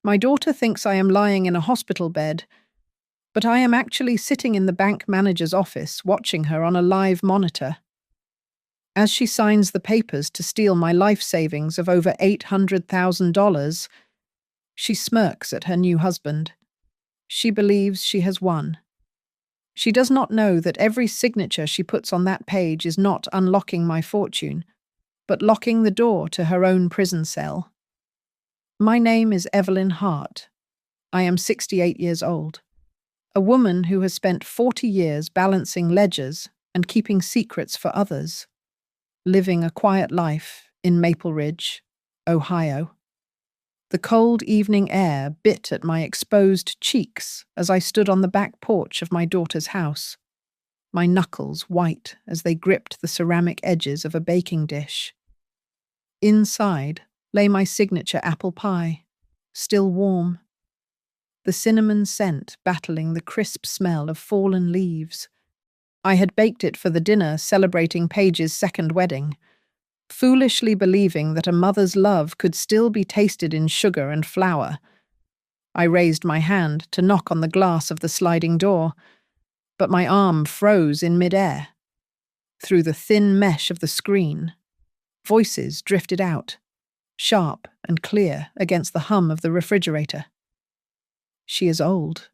My daughter thinks I am lying in a hospital bed, but I am actually sitting in the bank manager's office watching her on a live monitor. As she signs the papers to steal my life savings of over $800,000, she smirks at her new husband. She believes she has won. She does not know that every signature she puts on that page is not unlocking my fortune, but locking the door to her own prison cell. My name is Evelyn Hart. I am 68 years old. A woman who has spent 40 years balancing ledgers and keeping secrets for others, living a quiet life in Maple Ridge, Ohio. The cold evening air bit at my exposed cheeks as I stood on the back porch of my daughter's house, my knuckles white as they gripped the ceramic edges of a baking dish. Inside lay my signature apple pie, still warm, the cinnamon scent battling the crisp smell of fallen leaves. I had baked it for the dinner celebrating Paige's second wedding, foolishly believing that a mother's love could still be tasted in sugar and flour. I raised my hand to knock on the glass of the sliding door, but my arm froze in midair. Through the thin mesh of the screen, voices drifted out, sharp and clear against the hum of the refrigerator. She is old.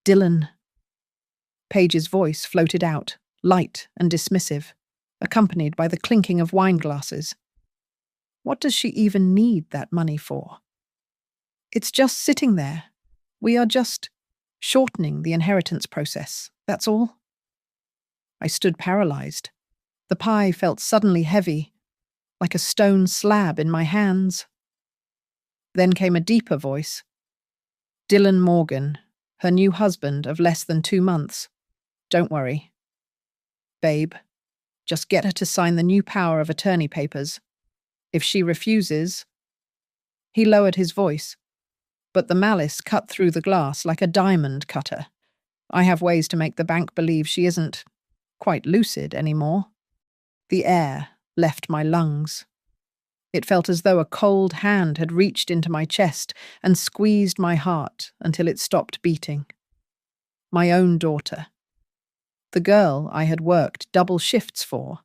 Dylan. Paige's voice floated out, light and dismissive, accompanied by the clinking of wine glasses. What does she even need that money for? It's just sitting there. We are just shortening the inheritance process, that's all. I stood paralyzed. The pie felt suddenly heavy, like a stone slab in my hands. Then came a deeper voice. Dylan Morgan, her new husband of less than 2 months. Don't worry. Babe, just get her to sign the new power of attorney papers. If she refuses... He lowered his voice, but the malice cut through the glass like a diamond cutter. I have ways to make the bank believe she isn't quite lucid anymore. The air left my lungs. It felt as though a cold hand had reached into my chest and squeezed my heart until it stopped beating. My own daughter. The girl I had worked double shifts for.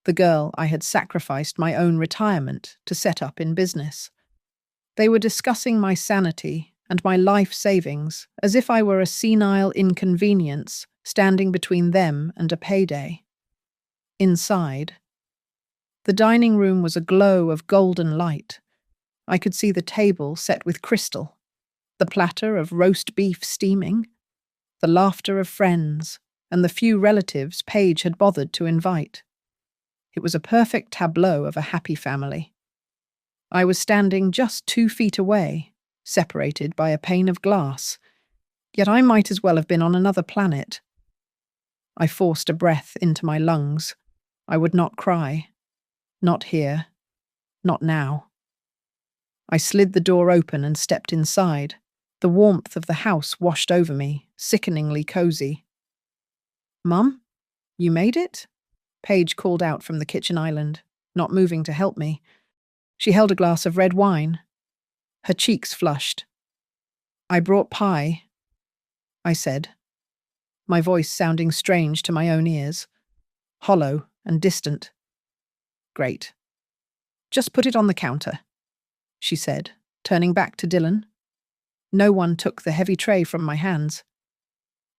The girl I had sacrificed my own retirement to set up in business. They were discussing my sanity and my life savings as if I were a senile inconvenience standing between them and a payday. Inside, the dining room was a glow of golden light. I could see the table set with crystal, the platter of roast beef steaming, the laughter of friends, and the few relatives Paige had bothered to invite. It was a perfect tableau of a happy family. I was standing just 2 feet away, separated by a pane of glass, yet I might as well have been on another planet. I forced a breath into my lungs. I would not cry. Not here. Not now. I slid the door open and stepped inside. The warmth of the house washed over me, sickeningly cozy. Mum, you made it? Paige called out from the kitchen island, not moving to help me. She held a glass of red wine. Her cheeks flushed. I brought pie, I said, my voice sounding strange to my own ears, hollow and distant. Great. Just put it on the counter, she said, turning back to Dylan. No one took the heavy tray from my hands.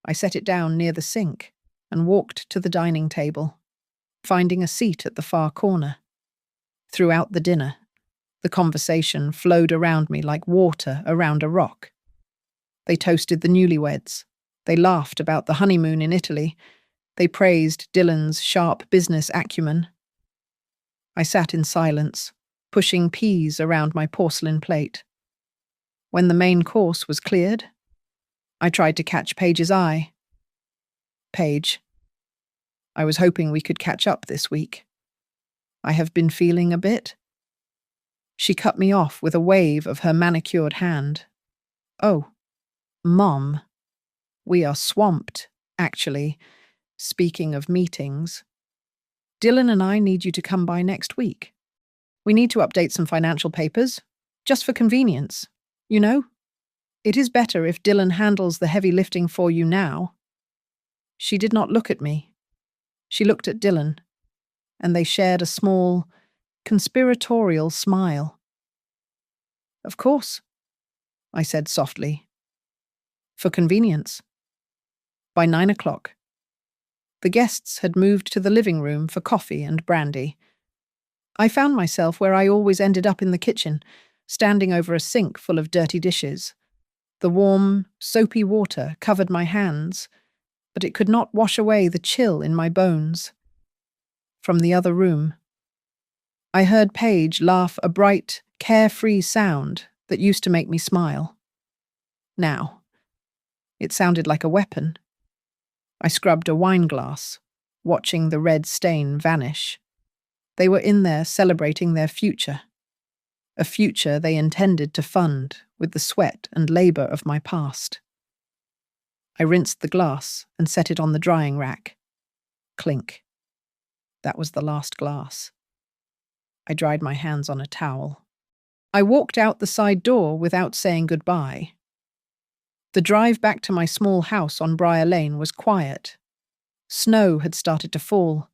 I set it down near the sink and walked to the dining table, finding a seat at the far corner. Throughout the dinner, the conversation flowed around me like water around a rock. They toasted the newlyweds. They laughed about the honeymoon in Italy. They praised Dylan's sharp business acumen. I sat in silence, pushing peas around my porcelain plate. When the main course was cleared, I tried to catch Paige's eye. Paige, I was hoping we could catch up this week. I have been feeling a bit. She cut me off with a wave of her manicured hand. Oh, Mom, we are swamped, actually. Speaking of meetings, Dylan and I need you to come by next week. We need to update some financial papers, just for convenience. You know, it is better if Dylan handles the heavy lifting for you now. She did not look at me. She looked at Dylan, and they shared a small, conspiratorial smile. Of course, I said softly. For convenience. By 9 o'clock. The guests had moved to the living room for coffee and brandy. I found myself where I always ended up in the kitchen, standing over a sink full of dirty dishes. The warm, soapy water covered my hands, but it could not wash away the chill in my bones. From the other room, I heard Paige laugh a bright, carefree sound that used to make me smile. Now, it sounded like a weapon. I scrubbed a wine glass, watching the red stain vanish. They were in there celebrating their future, a future they intended to fund with the sweat and labor of my past. I rinsed the glass and set it on the drying rack. Clink. That was the last glass. I dried my hands on a towel. I walked out the side door without saying goodbye. The drive back to my small house on Briar Lane was quiet. Snow had started to fall,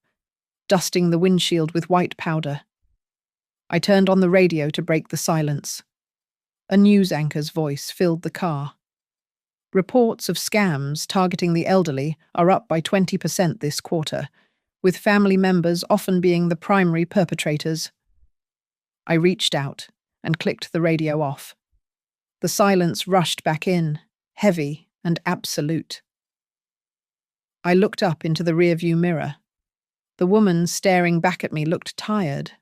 dusting the windshield with white powder. I turned on the radio to break the silence. A news anchor's voice filled the car. Reports of scams targeting the elderly are up by 20% this quarter, with family members often being the primary perpetrators. I reached out and clicked the radio off. The silence rushed back in, heavy and absolute. I looked up into the rearview mirror. The woman staring back at me looked tired.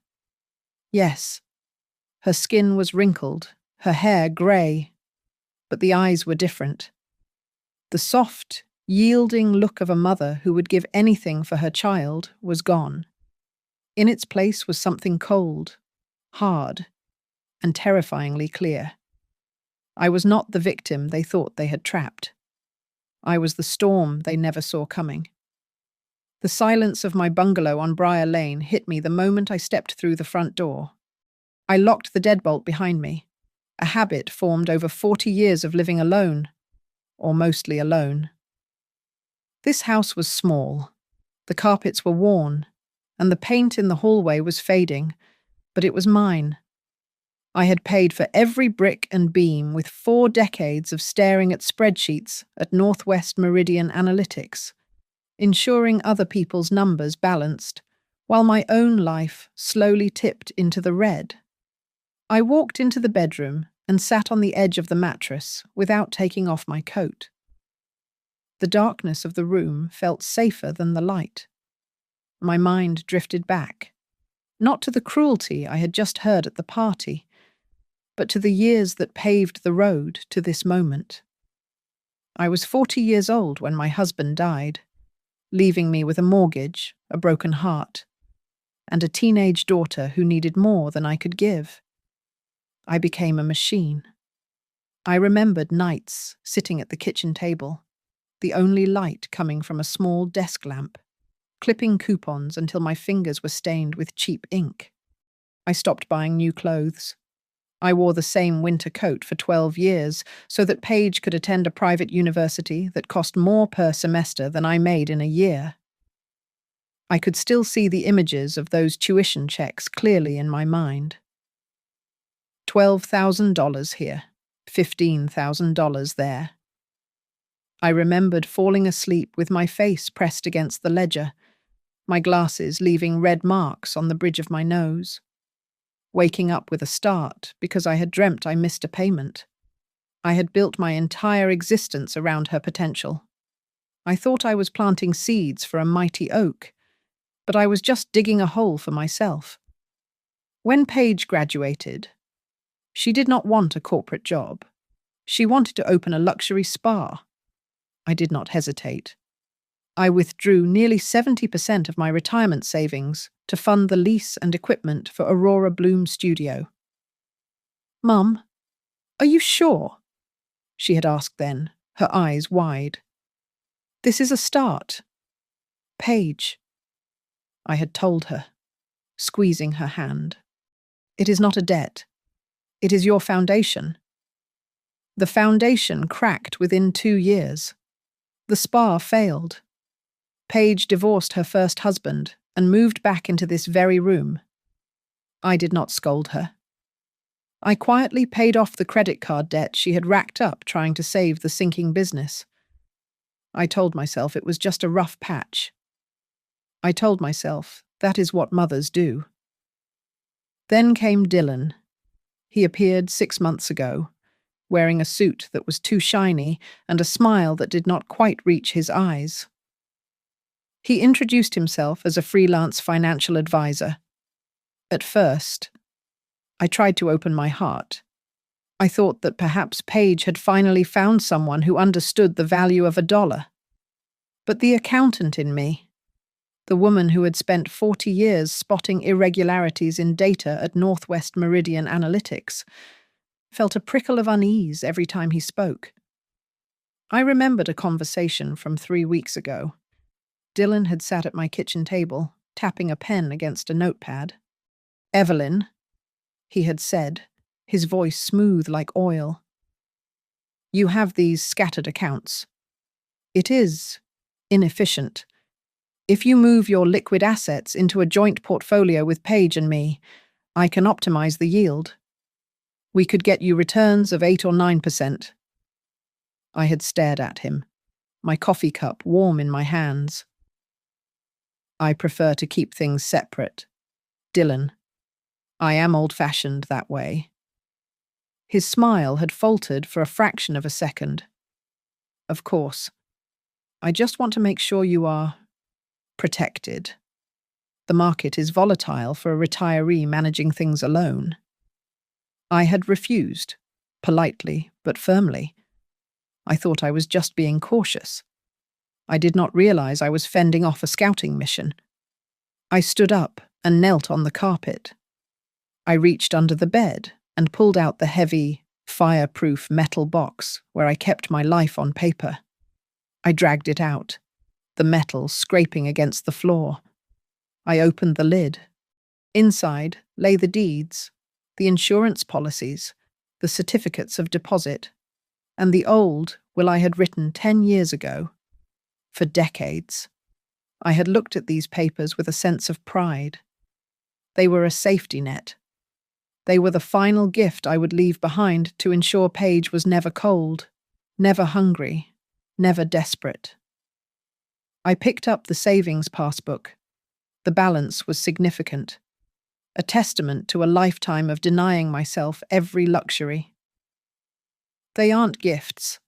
Yes, her skin was wrinkled, her hair grey, but the eyes were different. The soft, yielding look of a mother who would give anything for her child was gone. In its place was something cold, hard, and terrifyingly clear. I was not the victim they thought they had trapped. I was the storm they never saw coming. The silence of my bungalow on Briar Lane hit me the moment I stepped through the front door. I locked the deadbolt behind me, a habit formed over 40 years of living alone, or mostly alone. This house was small. The carpets were worn, and the paint in the hallway was fading, but it was mine. I had paid for every brick and beam with 4 decades of staring at spreadsheets at Northwest Meridian Analytics, ensuring other people's numbers balanced, while my own life slowly tipped into the red. I walked into the bedroom and sat on the edge of the mattress without taking off my coat. The darkness of the room felt safer than the light. My mind drifted back, not to the cruelty I had just heard at the party, but to the years that paved the road to this moment. I was 40 years old when my husband died, leaving me with a mortgage, a broken heart, and a teenage daughter who needed more than I could give. I became a machine. I remembered nights sitting at the kitchen table, the only light coming from a small desk lamp, clipping coupons until my fingers were stained with cheap ink. I stopped buying new clothes. I wore the same winter coat for 12 years so that Paige could attend a private university that cost more per semester than I made in a year. I could still see the images of those tuition checks clearly in my mind. $12,000 here, $15,000 there. I remembered falling asleep with my face pressed against the ledger, my glasses leaving red marks on the bridge of my nose. Waking up with a start because I had dreamt I missed a payment. I had built my entire existence around her potential. I thought I was planting seeds for a mighty oak, but I was just digging a hole for myself. When Paige graduated, she did not want a corporate job. She wanted to open a luxury spa. I did not hesitate. I withdrew nearly 70% of my retirement savings to fund the lease and equipment for Aurora Bloom Studio. "Mum, are you sure?" she had asked then, her eyes wide. "This is a start." "Paige," I had told her, squeezing her hand. "It is not a debt. It is your foundation. The foundation cracked within 2 years. The spa failed. Paige divorced her first husband and moved back into this very room. I did not scold her. I quietly paid off the credit card debt she had racked up trying to save the sinking business. I told myself it was just a rough patch. I told myself that is what mothers do. Then came Dylan. He appeared 6 months ago, wearing a suit that was too shiny and a smile that did not quite reach his eyes. He introduced himself as a freelance financial advisor. At first, I tried to open my heart. I thought that perhaps Paige had finally found someone who understood the value of $1. But the accountant in me, the woman who had spent 40 years spotting irregularities in data at Northwest Meridian Analytics, felt a prickle of unease every time he spoke. I remembered a conversation from 3 weeks ago. Dylan had sat at my kitchen table, tapping a pen against a notepad. "Evelyn," he had said, his voice smooth like oil. "You have these scattered accounts. It is inefficient. If you move your liquid assets into a joint portfolio with Paige and me, I can optimize the yield. We could get you returns of 8 or 9%. I had stared at him, my coffee cup warm in my hands. "I prefer to keep things separate. Dylan. I am old-fashioned that way." His smile had faltered for a fraction of a second. "Of course. I just want to make sure you are protected. The market is volatile for a retiree managing things alone." I had refused, politely but firmly. I thought I was just being cautious. I did not realize I was fending off a scouting mission. I stood up and knelt on the carpet. I reached under the bed and pulled out the heavy, fireproof metal box where I kept my life on paper. I dragged it out, the metal scraping against the floor. I opened the lid. Inside lay the deeds, the insurance policies, the certificates of deposit, and the old will I had written 10 years ago. For decades, I had looked at these papers with a sense of pride. They were a safety net. They were the final gift I would leave behind to ensure Paige was never cold, never hungry, never desperate. I picked up the savings passbook. The balance was significant, a testament to a lifetime of denying myself every luxury. "They aren't gifts,"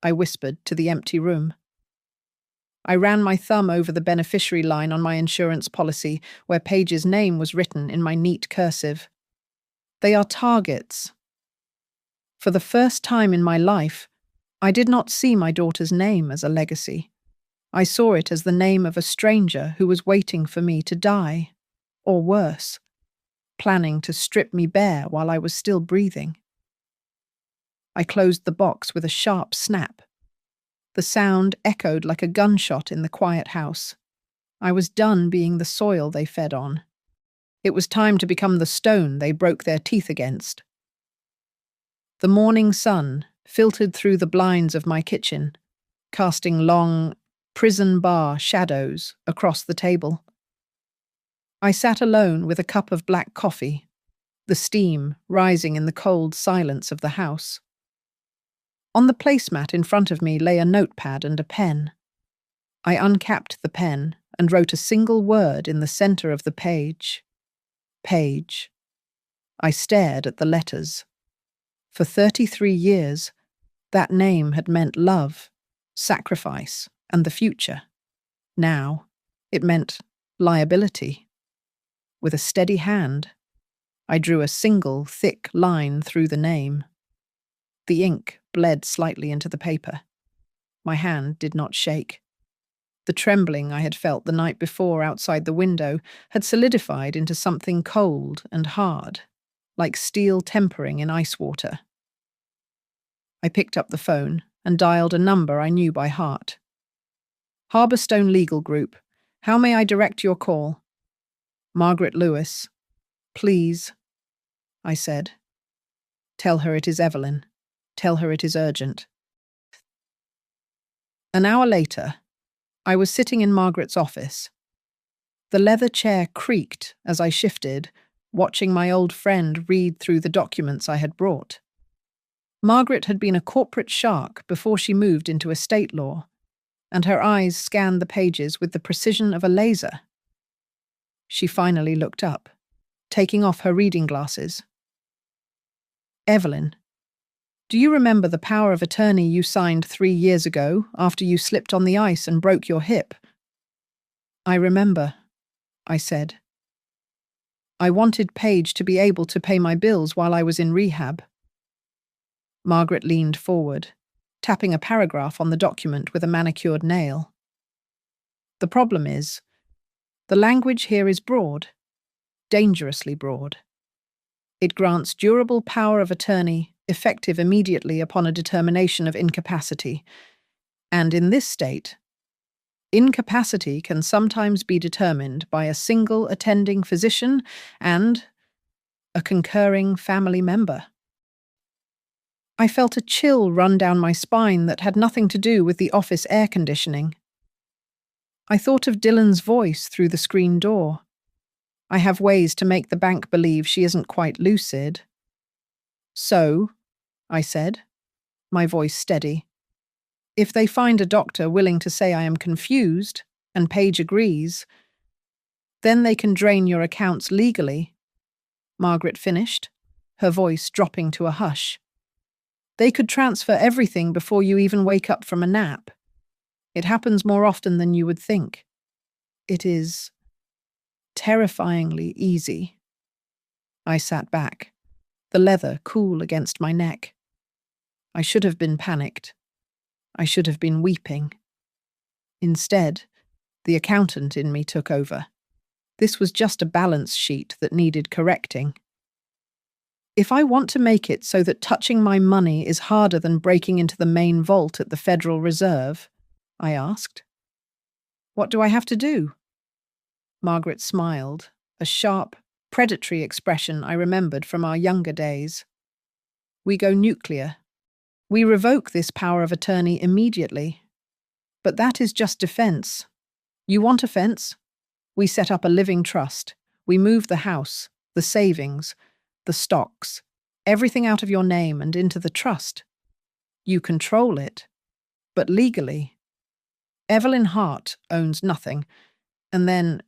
I whispered to the empty room. I ran my thumb over the beneficiary line on my insurance policy where Paige's name was written in my neat cursive. "They are targets." For the first time in my life, I did not see my daughter's name as a legacy. I saw it as the name of a stranger who was waiting for me to die, or worse, planning to strip me bare while I was still breathing. I closed the box with a sharp snap. The sound echoed like a gunshot in the quiet house. I was done being the soil they fed on. It was time to become the stone they broke their teeth against. The morning sun filtered through the blinds of my kitchen, casting long, prison bar shadows across the table. I sat alone with a cup of black coffee, the steam rising in the cold silence of the house. On the placemat in front of me lay a notepad and a pen. I uncapped the pen and wrote a single word in the center of the page. Paige. I stared at the letters. For 33 years, that name had meant love, sacrifice, and the future. Now, it meant liability. With a steady hand, I drew a single, thick line through the name. The ink bled slightly into the paper. My hand did not shake. The trembling I had felt the night before outside the window had solidified into something cold and hard, like steel tempering in ice water. I picked up the phone and dialed a number I knew by heart. "Harborstone Legal Group. How may I direct your call?" "Margaret Lewis. Please," I said. "Tell her it is Evelyn." Tell her it is urgent. An hour later, I was sitting in Margaret's office. The leather chair creaked as I shifted, watching my old friend read through the documents I had brought. Margaret had been a corporate shark before she moved into estate law, and her eyes scanned the pages with the precision of a laser. She finally looked up, taking off her reading glasses. Evelyn, do you remember the power of attorney you signed 3 years ago after you slipped on the ice and broke your hip? I remember, I said. I wanted Paige to be able to pay my bills while I was in rehab. Margaret leaned forward, tapping a paragraph on the document with a manicured nail. The problem is, the language here is broad, dangerously broad. It grants durable power of attorney, effective immediately upon a determination of incapacity. And in this state, incapacity can sometimes be determined by a single attending physician and a concurring family member. I felt a chill run down my spine that had nothing to do with the office air conditioning. I thought of Dylan's voice through the screen door. I have ways to make the bank believe she isn't quite lucid. So, I said, my voice steady, if they find a doctor willing to say I am confused, and Paige agrees, then they can drain your accounts legally. Margaret finished, her voice dropping to a hush. They could transfer everything before you even wake up from a nap. It happens more often than you would think. It is terrifyingly easy. I sat back, the leather cool against my neck. I should have been panicked. I should have been weeping. Instead, the accountant in me took over. This was just a balance sheet that needed correcting. If I want to make it so that touching my money is harder than breaking into the main vault at the Federal Reserve, I asked, what do I have to do? Margaret smiled, a sharp, predatory expression I remembered from our younger days. We go nuclear. We revoke this power of attorney immediately. But that is just defense. You want offense? We set up a living trust. We move the house, the savings, the stocks, everything out of your name and into the trust. You control it, but legally. Evelyn Hart owns nothing, and then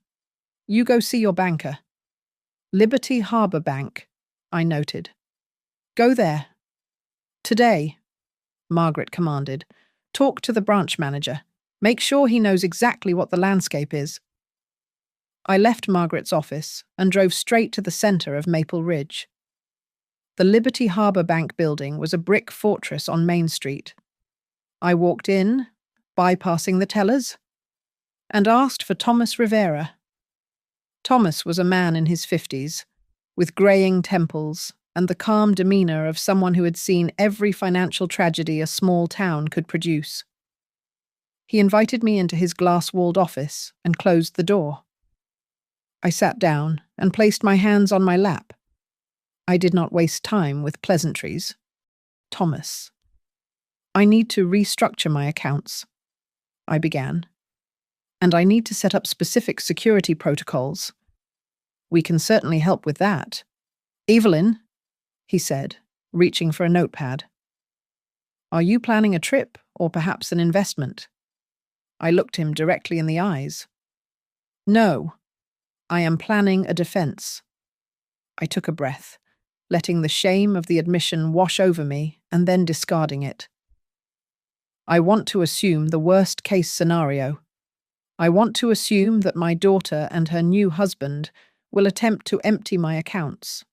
you go see your banker. Liberty Harbour Bank, I noted. Go there. Today, Margaret commanded. Talk to the branch manager. Make sure he knows exactly what the landscape is. I left Margaret's office and drove straight to the centre of Maple Ridge. The Liberty Harbour Bank building was a brick fortress on Main Street. I walked in, bypassing the tellers, and asked for Thomas Rivera. Thomas was a man in his 50s, with greying temples and the calm demeanour of someone who had seen every financial tragedy a small town could produce. He invited me into his glass-walled office and closed the door. I sat down and placed my hands on my lap. I did not waste time with pleasantries. Thomas. I need to restructure my accounts, I began, and I need to set up specific security protocols. We can certainly help with that. Evelyn, he said, reaching for a notepad. Are you planning a trip or perhaps an investment? I looked him directly in the eyes. No, I am planning a defense. I took a breath, letting the shame of the admission wash over me and then discarding it. I want to assume the worst-case scenario. I want to assume that my daughter and her new husband will attempt to empty my accounts.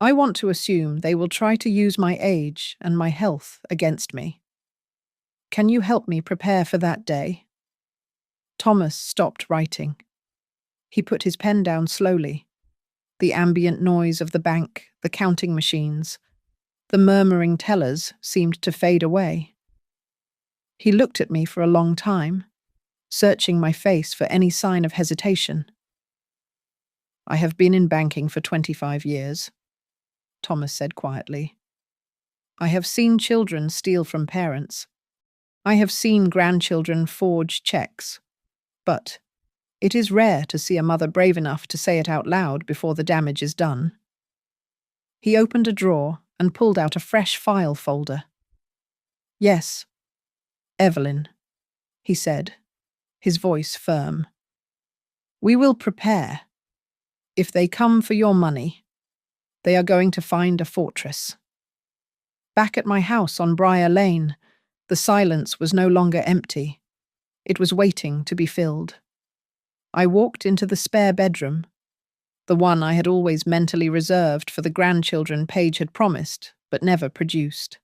I want to assume they will try to use my age and my health against me. Can you help me prepare for that day? Thomas stopped writing. He put his pen down slowly. The ambient noise of the bank, the counting machines, the murmuring tellers seemed to fade away. He looked at me for a long time, searching my face for any sign of hesitation. I have been in banking for 25 years, Thomas said quietly. I have seen children steal from parents. I have seen grandchildren forge checks. But it is rare to see a mother brave enough to say it out loud before the damage is done. He opened a drawer and pulled out a fresh file folder. Yes, Evelyn, he said, his voice firm. We will prepare. If they come for your money, they are going to find a fortress. Back at my house on Briar Lane, the silence was no longer empty. It was waiting to be filled. I walked into the spare bedroom, the one I had always mentally reserved for the grandchildren Paige had promised, but never produced.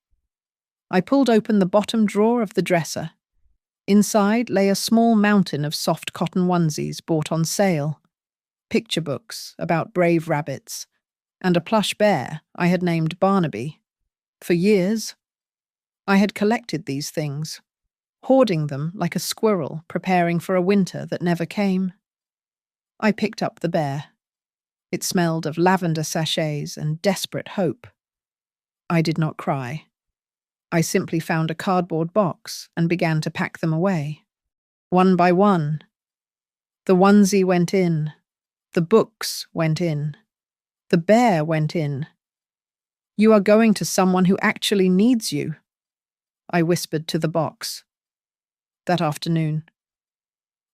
I pulled open the bottom drawer of the dresser. Inside lay a small mountain of soft cotton onesies bought on sale, picture books about brave rabbits, and a plush bear I had named Barnaby. For years, I had collected these things, hoarding them like a squirrel preparing for a winter that never came. I picked up the bear. It smelled of lavender sachets and desperate hope. I did not cry. I simply found a cardboard box and began to pack them away. One by one. The onesie went in. The books went in. The bear went in. You are going to someone who actually needs you, I whispered to the box. That afternoon,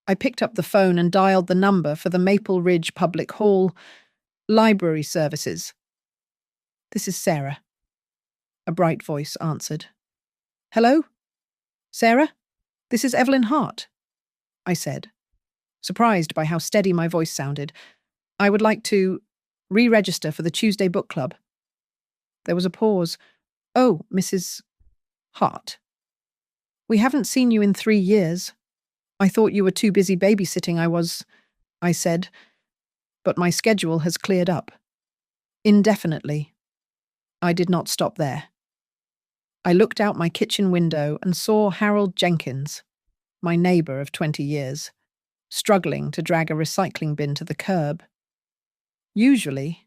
I picked up the phone and dialed the number for the Maple Ridge Public Hall Library Services. This is Sarah. A bright voice answered. Hello? Sarah? This is Evelyn Hart, I said, surprised by how steady my voice sounded. I would like to re-register for the Tuesday book club. There was a pause. Oh, Mrs. Hart. We haven't seen you in 3 years. I thought you were too busy babysitting. I said, but my schedule has cleared up. Indefinitely. I did not stop there. I looked out my kitchen window and saw Harold Jenkins, my neighbour of 20 years, struggling to drag a recycling bin to the curb. Usually,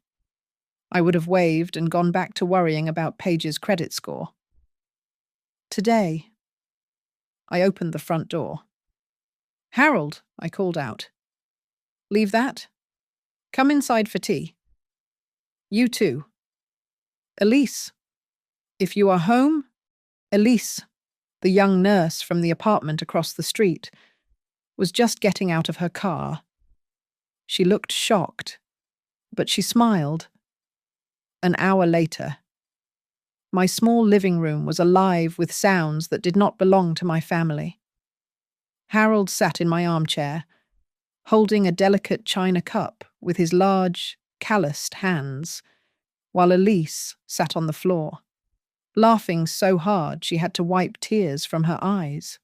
I would have waved and gone back to worrying about Paige's credit score. Today, I opened the front door. Harold, I called out. Leave that. Come inside for tea. You too. Elise. If you are home, Elise, the young nurse from the apartment across the street, was just getting out of her car. She looked shocked, but she smiled. An hour later, my small living room was alive with sounds that did not belong to my family. Harold sat in my armchair, holding a delicate china cup with his large, calloused hands, while Elise sat on the floor, laughing so hard she had to wipe tears from her eyes.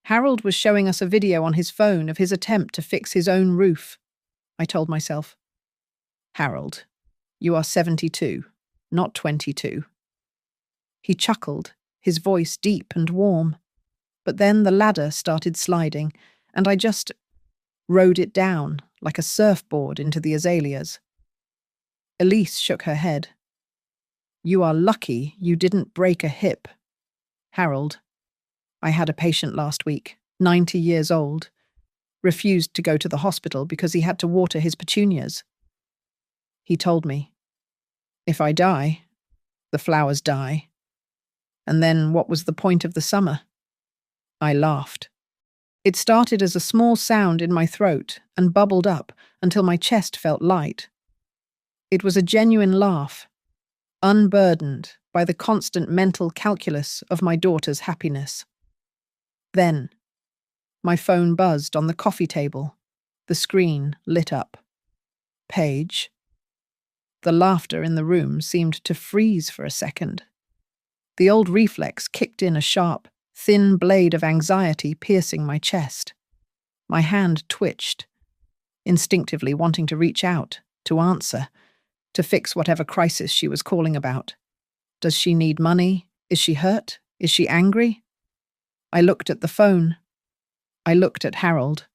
Harold was showing us a video on his phone of his attempt to fix his own roof, I told myself. Harold, you are 72, not 22. He chuckled, his voice deep and warm. But then the ladder started sliding, and I just rode it down like a surfboard into the azaleas. Elise shook her head. You are lucky you didn't break a hip. Harold, I had a patient last week, 90 years old, refused to go to the hospital because he had to water his petunias. He told me, if I die, the flowers die. And then what was the point of the summer? I laughed. It started as a small sound in my throat and bubbled up until my chest felt light. It was a genuine laugh, unburdened by the constant mental calculus of my daughter's happiness. Then, my phone buzzed on the coffee table. The screen lit up. Paige. The laughter in the room seemed to freeze for a second. The old reflex kicked in a sharp, thin blade of anxiety piercing my chest. My hand twitched, instinctively wanting to reach out, to answer, to fix whatever crisis she was calling about. Does she need money? Is she hurt? Is she angry? I looked at the phone. I looked at Harold,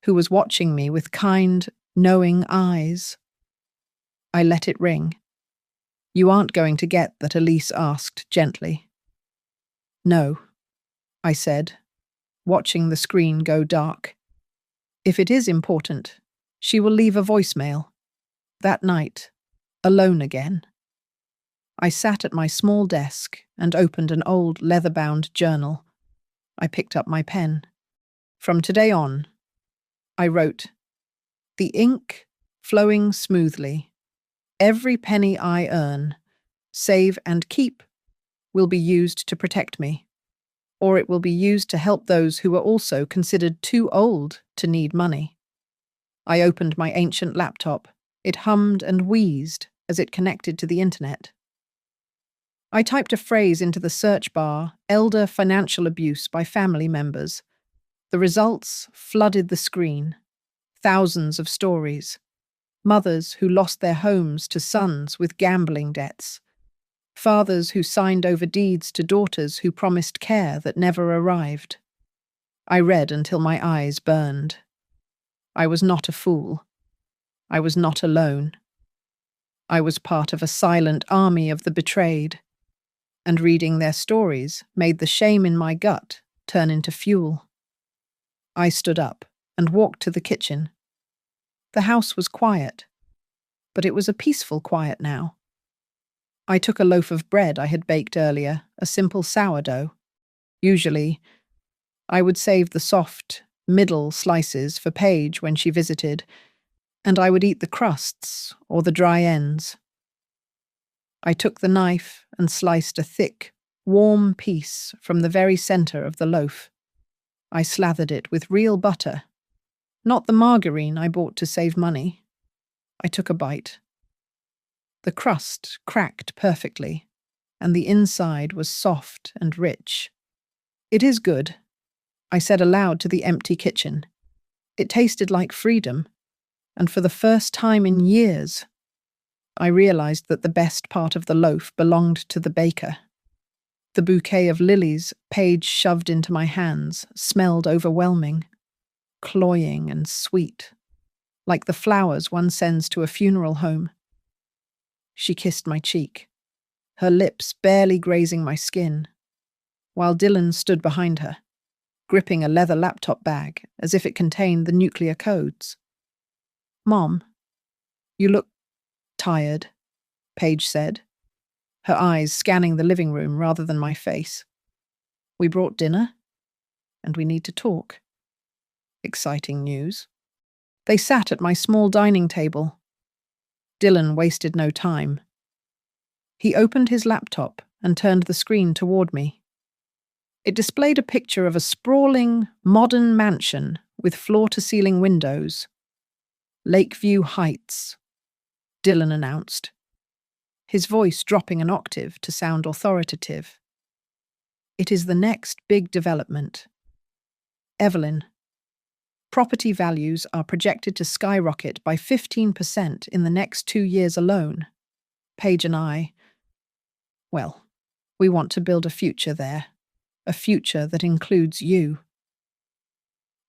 who was watching me with kind, knowing eyes. I let it ring. You aren't going to get that, Elise asked gently. No, I said, watching the screen go dark. If it is important, she will leave a voicemail. That night, alone again. I sat at my small desk and opened an old leather-bound journal. I picked up my pen. From today on, I wrote, the ink flowing smoothly. Every penny I earn, save and keep, will be used to protect me, or it will be used to help those who are also considered too old to need money. I opened my ancient laptop. It hummed and wheezed as it connected to the internet. I typed a phrase into the search bar, elder financial abuse by family members. The results flooded the screen. Thousands of stories. Mothers who lost their homes to sons with gambling debts. Fathers who signed over deeds to daughters who promised care that never arrived. I read until my eyes burned. I was not a fool. I was not alone. I was part of a silent army of the betrayed, and reading their stories made the shame in my gut turn into fuel. I stood up and walked to the kitchen. The house was quiet, but it was a peaceful quiet now. I took a loaf of bread I had baked earlier, a simple sourdough. Usually, I would save the soft, middle slices for Paige when she visited, and I would eat the crusts or the dry ends. I took the knife and sliced a thick, warm piece from the very center of the loaf. I slathered it with real butter, not the margarine I bought to save money. I took a bite. The crust cracked perfectly, and the inside was soft and rich. It is good, I said aloud to the empty kitchen. It tasted like freedom, and for the first time in years, I realized that the best part of the loaf belonged to the baker. The bouquet of lilies Paige shoved into my hands smelled overwhelming, cloying and sweet, like the flowers one sends to a funeral home. She kissed my cheek, her lips barely grazing my skin, while Dylan stood behind her, gripping a leather laptop bag as if it contained the nuclear codes. Mom, you look tired, Paige said, her eyes scanning the living room rather than my face. We brought dinner, and we need to talk. Exciting news. They sat at my small dining table. Dylan wasted no time. He opened his laptop and turned the screen toward me. It displayed a picture of a sprawling, modern mansion with floor-to-ceiling windows. Lakeview Heights, Dylan announced, his voice dropping an octave to sound authoritative. It is the next big development. Evelyn, property values are projected to skyrocket by 15% in the next 2 years alone. Paige and I, well, we want to build a future there, a future that includes you.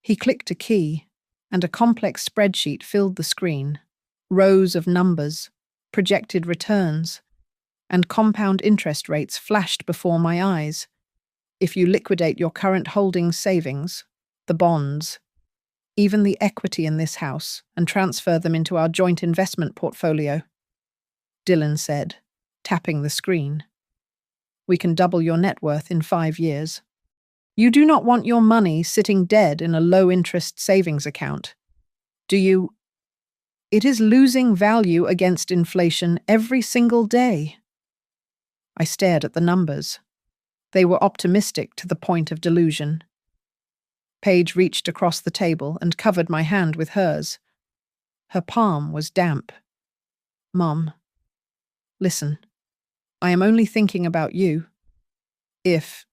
He clicked a key, and a complex spreadsheet filled the screen. Rows of numbers, projected returns, and compound interest rates flashed before my eyes. If you liquidate your current holdings savings, the bonds, even the equity in this house, and transfer them into our joint investment portfolio, Dylan said, tapping the screen, we can double your net worth in 5 years. You do not want your money sitting dead in a low-interest savings account, do you? It is losing value against inflation every single day. I stared at the numbers. They were optimistic to the point of delusion. Paige reached across the table and covered my hand with hers. Her palm was damp. Mom, listen, I am only thinking about you. If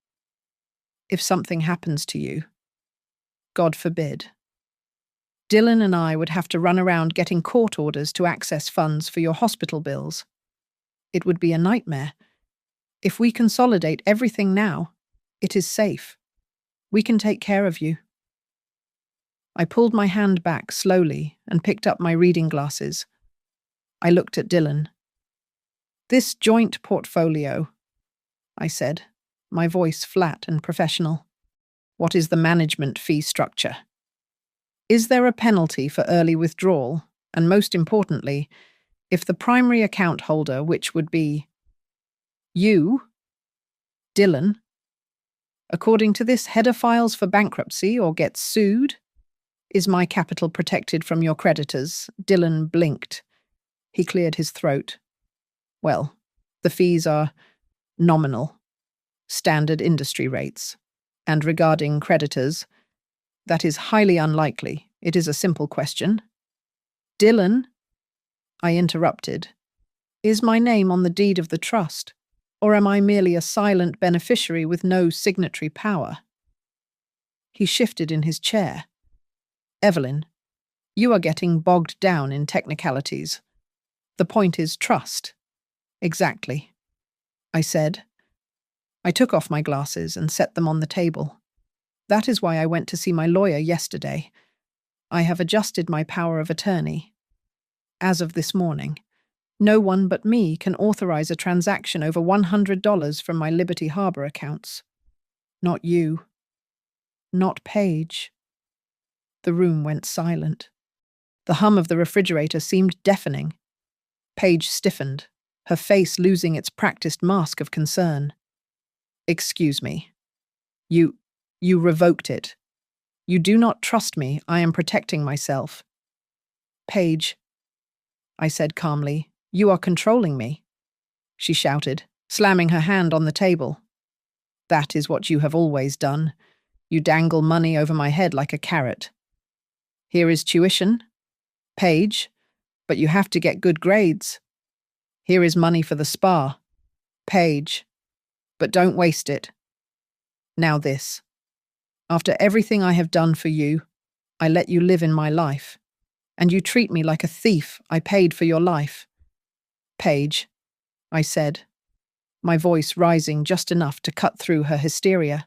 something happens to you, God forbid, Dylan and I would have to run around getting court orders to access funds for your hospital bills. It would be a nightmare. If we consolidate everything now, it is safe. We can take care of you. I pulled my hand back slowly and picked up my reading glasses. I looked at Dylan. This joint portfolio, I said, my voice flat and professional. What is the management fee structure? Is there a penalty for early withdrawal? And most importantly, if the primary account holder, which would be you, Dylan, according to this, header files for bankruptcy or gets sued? Is my capital protected from your creditors? Dylan blinked. He cleared his throat. Well, the fees are nominal, standard industry rates. And regarding creditors, that is highly unlikely. It is a simple question. Dylan, I interrupted, is my name on the deed of the trust, or am I merely a silent beneficiary with no signatory power? He shifted in his chair. Evelyn, you are getting bogged down in technicalities. The point is trust. Exactly, I said. I took off my glasses and set them on the table. That is why I went to see my lawyer yesterday. I have adjusted my power of attorney. As of this morning, no one but me can authorize a transaction over $100 from my Liberty Harbor accounts. Not you. Not Paige. The room went silent. The hum of the refrigerator seemed deafening. Paige stiffened, her face losing its practiced mask of concern. Excuse me. You revoked it. You do not trust me. I am protecting myself. Paige, I said calmly, you are controlling me. She shouted, slamming her hand on the table. That is what you have always done. You dangle money over my head like a carrot. Here is tuition, Paige, but you have to get good grades. Here is money for the spa, Paige, but don't waste it. Now this. After everything I have done for you, I let you live in my life, and you treat me like a thief. I paid for your life. Paige, I said, my voice rising just enough to cut through her hysteria.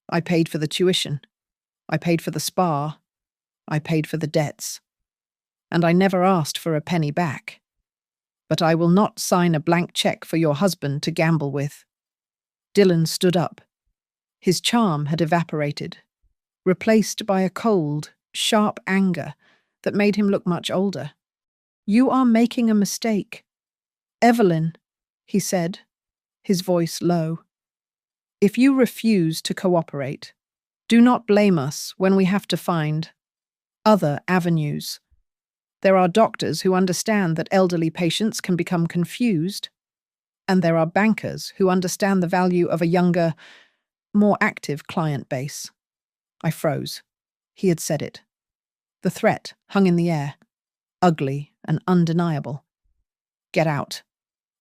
I paid for the tuition. I paid for the spa. I paid for the debts. And I never asked for a penny back. But I will not sign a blank check for your husband to gamble with. Dylan stood up. His charm had evaporated, replaced by a cold, sharp anger that made him look much older. You are making a mistake. Evelyn, he said, his voice low. If you refuse to cooperate, do not blame us when we have to find other avenues. There are doctors who understand that elderly patients can become confused, and there are bankers who understand the value of a younger, more active client base. I froze. He had said it. The threat hung in the air, ugly and undeniable. Get out,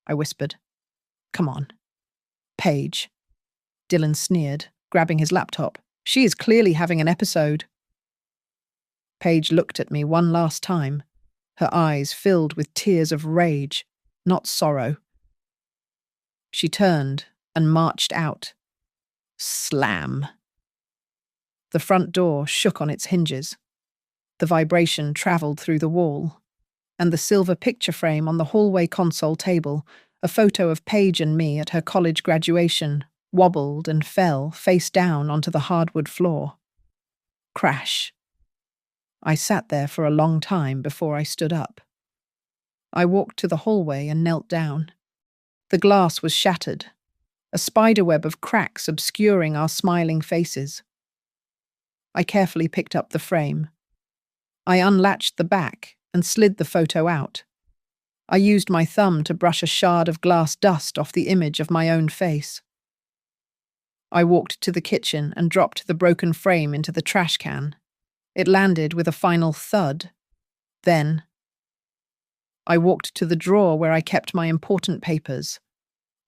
I whispered. Come on. Paige. Dylan sneered, grabbing his laptop. She is clearly having an episode. Paige looked at me one last time, her eyes filled with tears of rage, not sorrow. She turned and marched out. Slam. The front door shook on its hinges. The vibration travelled through the wall, and the silver picture frame on the hallway console table, a photo of Paige and me at her college graduation, wobbled and fell face down onto the hardwood floor. Crash. I sat there for a long time before I stood up. I walked to the hallway and knelt down. The glass was shattered, a spiderweb of cracks obscuring our smiling faces. I carefully picked up the frame. I unlatched the back and slid the photo out. I used my thumb to brush a shard of glass dust off the image of my own face. I walked to the kitchen and dropped the broken frame into the trash can. It landed with a final thud. Then, I walked to the drawer where I kept my important papers,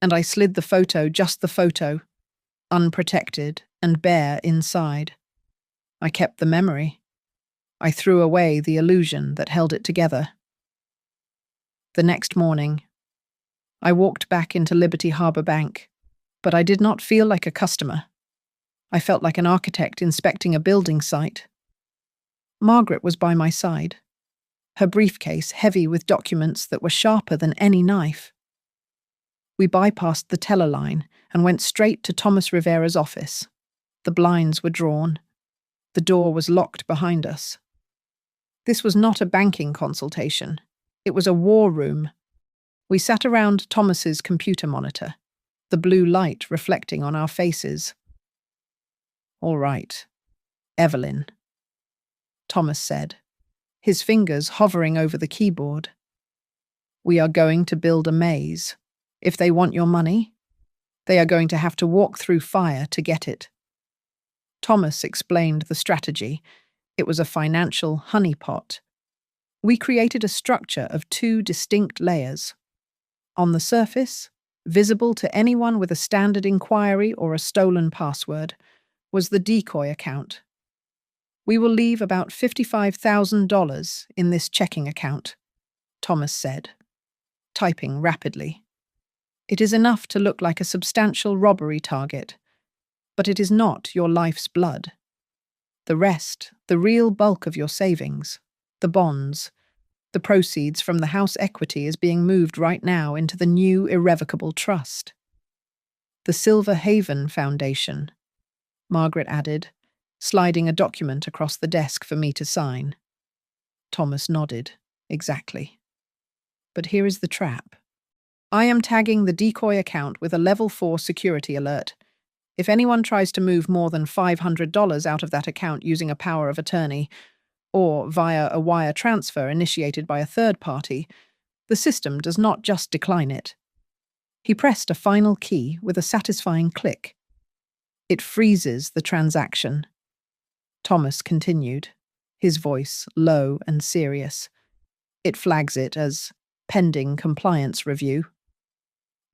and I slid the photo, just the photo, unprotected and bare inside. I kept the memory. I threw away the illusion that held it together. The next morning, I walked back into Liberty Harbor Bank, but I did not feel like a customer. I felt like an architect inspecting a building site. Margaret was by my side, her briefcase heavy with documents that were sharper than any knife. We bypassed the teller line and went straight to Thomas Rivera's office. The blinds were drawn. The door was locked behind us. This was not a banking consultation. It was a war room. We sat around Thomas's computer monitor, the blue light reflecting on our faces. "All right, Evelyn," Thomas said, his fingers hovering over the keyboard. "We are going to build a maze. If they want your money, they are going to have to walk through fire to get it." Thomas explained the strategy. It was a financial honeypot. We created a structure of two distinct layers. On the surface, visible to anyone with a standard inquiry or a stolen password, was the decoy account. "We will leave about $55,000 in this checking account," Thomas said, typing rapidly. "It is enough to look like a substantial robbery target, but it is not your life's blood. The rest, the real bulk of your savings, the bonds, the proceeds from the house equity is being moved right now into the new irrevocable trust. The Silver Haven Foundation," Margaret added, sliding a document across the desk for me to sign. Thomas nodded. "Exactly. But here is the trap. I am tagging the decoy account with a level 4 security alert. If anyone tries to move more than $500 out of that account using a power of attorney, or via a wire transfer initiated by a third party, the system does not just decline it." He pressed a final key with a satisfying click. "It freezes the transaction." Thomas continued, his voice low and serious. "It flags it as pending compliance review.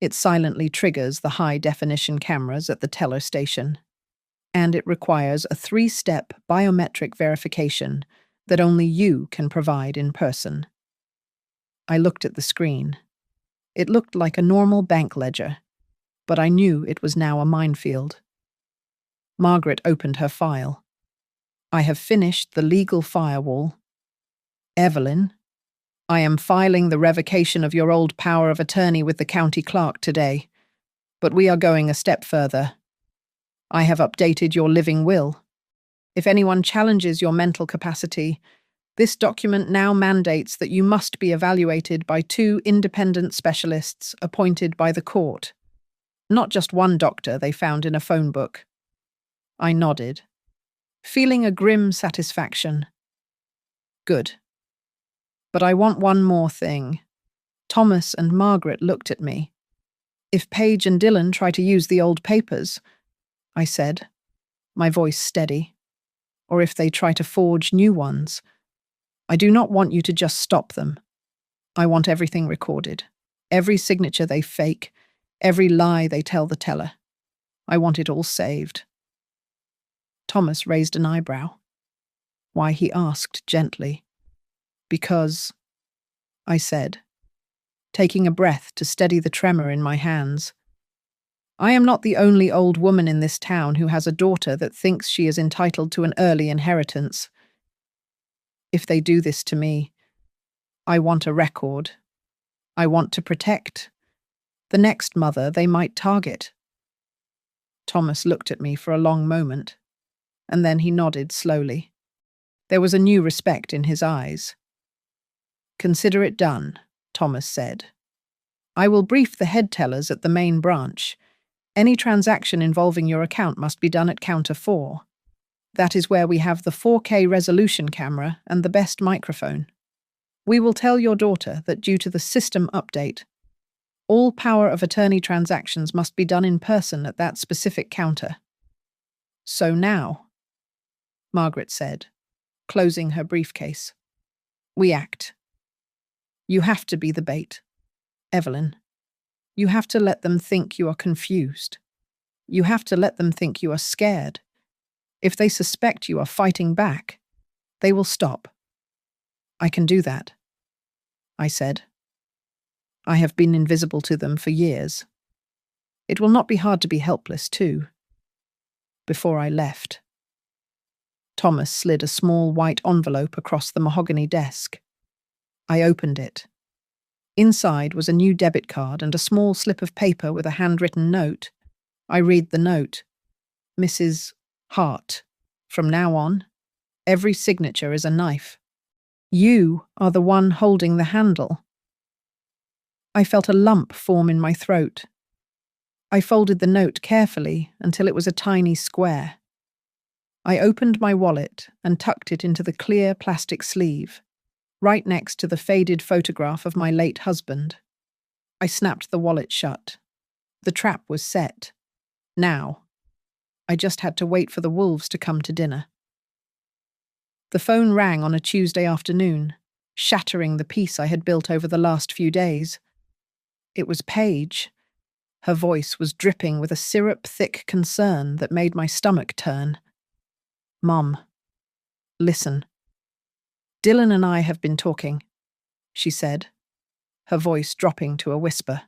It silently triggers the high-definition cameras at the teller station. And it requires a 3-step biometric verification that only you can provide in person." I looked at the screen. It looked like a normal bank ledger, but I knew it was now a minefield. Margaret opened her file. "I have finished the legal firewall. Evelyn, I am filing the revocation of your old power of attorney with the county clerk today, but we are going a step further. I have updated your living will. If anyone challenges your mental capacity, this document now mandates that you must be evaluated by 2 independent specialists appointed by the court, not just one doctor they found in a phone book." I nodded, feeling a grim satisfaction. "Good. But I want one more thing." Thomas and Margaret looked at me. "If Paige and Dylan try to use the old papers," I said, my voice steady, "or if they try to forge new ones, I do not want you to just stop them. I want everything recorded, every signature they fake, every lie they tell the teller. I want it all saved." Thomas raised an eyebrow. "Why?" he asked gently. "Because," I said, taking a breath to steady the tremor in my hands, "I am not the only old woman in this town who has a daughter that thinks she is entitled to an early inheritance. If they do this to me, I want a record. I want to protect the next mother they might target." Thomas looked at me for a long moment, and then he nodded slowly. There was a new respect in his eyes. "Consider it done," Thomas said. "I will brief the head tellers at the main branch. Any transaction involving your account must be done at counter 4. That is where we have the 4K resolution camera and the best microphone. We will tell your daughter that due to the system update, all power of attorney transactions must be done in person at that specific counter." "So now," Margaret said, closing her briefcase, "we act. You have to be the bait, Evelyn. You have to let them think you are confused. You have to let them think you are scared. If they suspect you are fighting back, they will stop." "I can do that," I said. "I have been invisible to them for years. It will not be hard to be helpless, too." Before I left, Thomas slid a small white envelope across the mahogany desk. I opened it. Inside was a new debit card and a small slip of paper with a handwritten note. I read the note. Mrs. Hart. From now on, every signature is a knife. You are the one holding the handle. I felt a lump form in my throat. I folded the note carefully until it was a tiny square. I opened my wallet and tucked it into the clear plastic sleeve, right next to the faded photograph of my late husband. I snapped the wallet shut. The trap was set. Now, I just had to wait for the wolves to come to dinner. The phone rang on a Tuesday afternoon, shattering the peace I had built over the last few days. It was Paige. Her voice was dripping with a syrup-thick concern that made my stomach turn. "Mom, listen. Dylan and I have been talking," she said, her voice dropping to a whisper.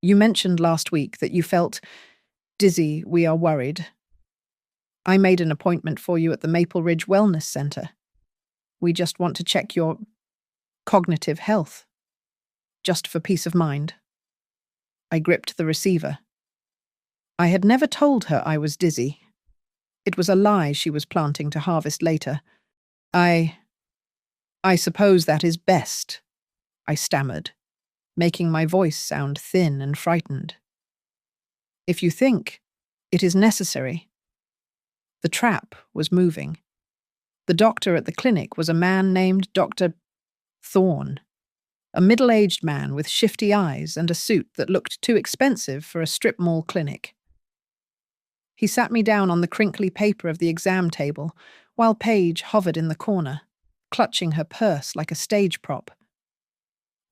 "You mentioned last week that you felt dizzy. We are worried. I made an appointment for you at the Maple Ridge Wellness Center. We just want to check your cognitive health, just for peace of mind." I gripped the receiver. I had never told her I was dizzy. It was a lie she was planting to harvest later. I suppose that is best," I stammered, making my voice sound thin and frightened. "If you think it is necessary." The trap was moving. The doctor at the clinic was a man named Dr. Thorne, a middle-aged man with shifty eyes and a suit that looked too expensive for a strip mall clinic. He sat me down on the crinkly paper of the exam table while Paige hovered in the corner, clutching her purse like a stage prop.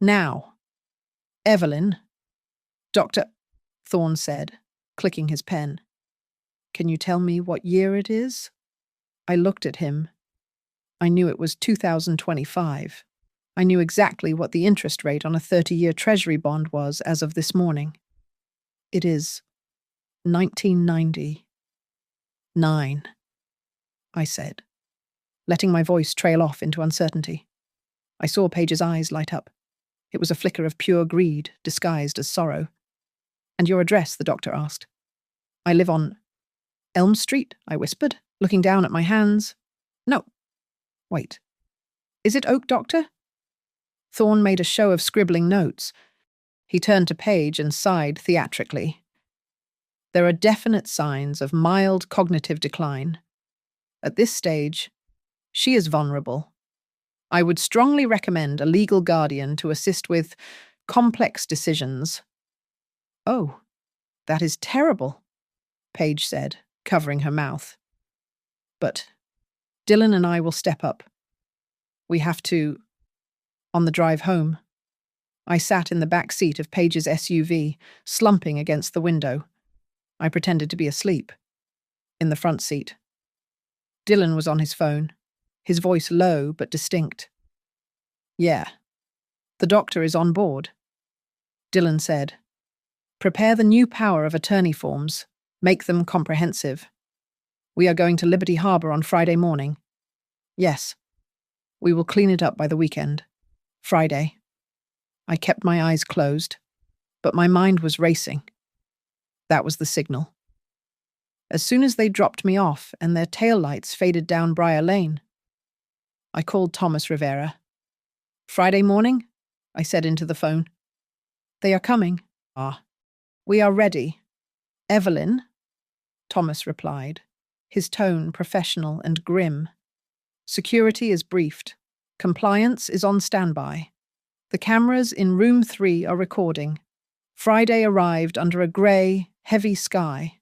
"Now, Evelyn," Dr. Thorne said, clicking his pen. "Can you tell me what year it is?" I looked at him. I knew it was 2025. I knew exactly what the interest rate on a 30-year Treasury bond was as of this morning. "It is 1999, I said, letting my voice trail off into uncertainty. I saw Paige's eyes light up. It was a flicker of pure greed, disguised as sorrow. "And your address?" the doctor asked. "I live on Elm Street," I whispered, looking down at my hands. "No. Wait. Is it Oak, Doctor?" Thorne made a show of scribbling notes. He turned to Paige and sighed theatrically. "There are definite signs of mild cognitive decline. At this stage, she is vulnerable. I would strongly recommend a legal guardian to assist with complex decisions." "Oh, that is terrible," Paige said, covering her mouth. "But Dylan and I will step up. We have to." On the drive home, I sat in the back seat of Paige's SUV, slumping against the window. I pretended to be asleep. In the front seat, Dylan was on his phone, his voice low but distinct. "Yeah, the doctor is on board," Dylan said. "Prepare the new power of attorney forms. Make them comprehensive. We are going to Liberty Harbor on Friday morning. Yes, we will clean it up by the weekend. Friday." I kept my eyes closed, but my mind was racing. That was the signal. As soon as they dropped me off and their taillights faded down Briar Lane, I called Thomas Rivera. "Friday morning?" I said into the phone. "They are coming." "Ah, we are ready." "Evelyn?" Thomas replied, his tone professional and grim. "Security is briefed. Compliance is on standby. The cameras in room 3 are recording. Friday arrived under a grey, heavy sky.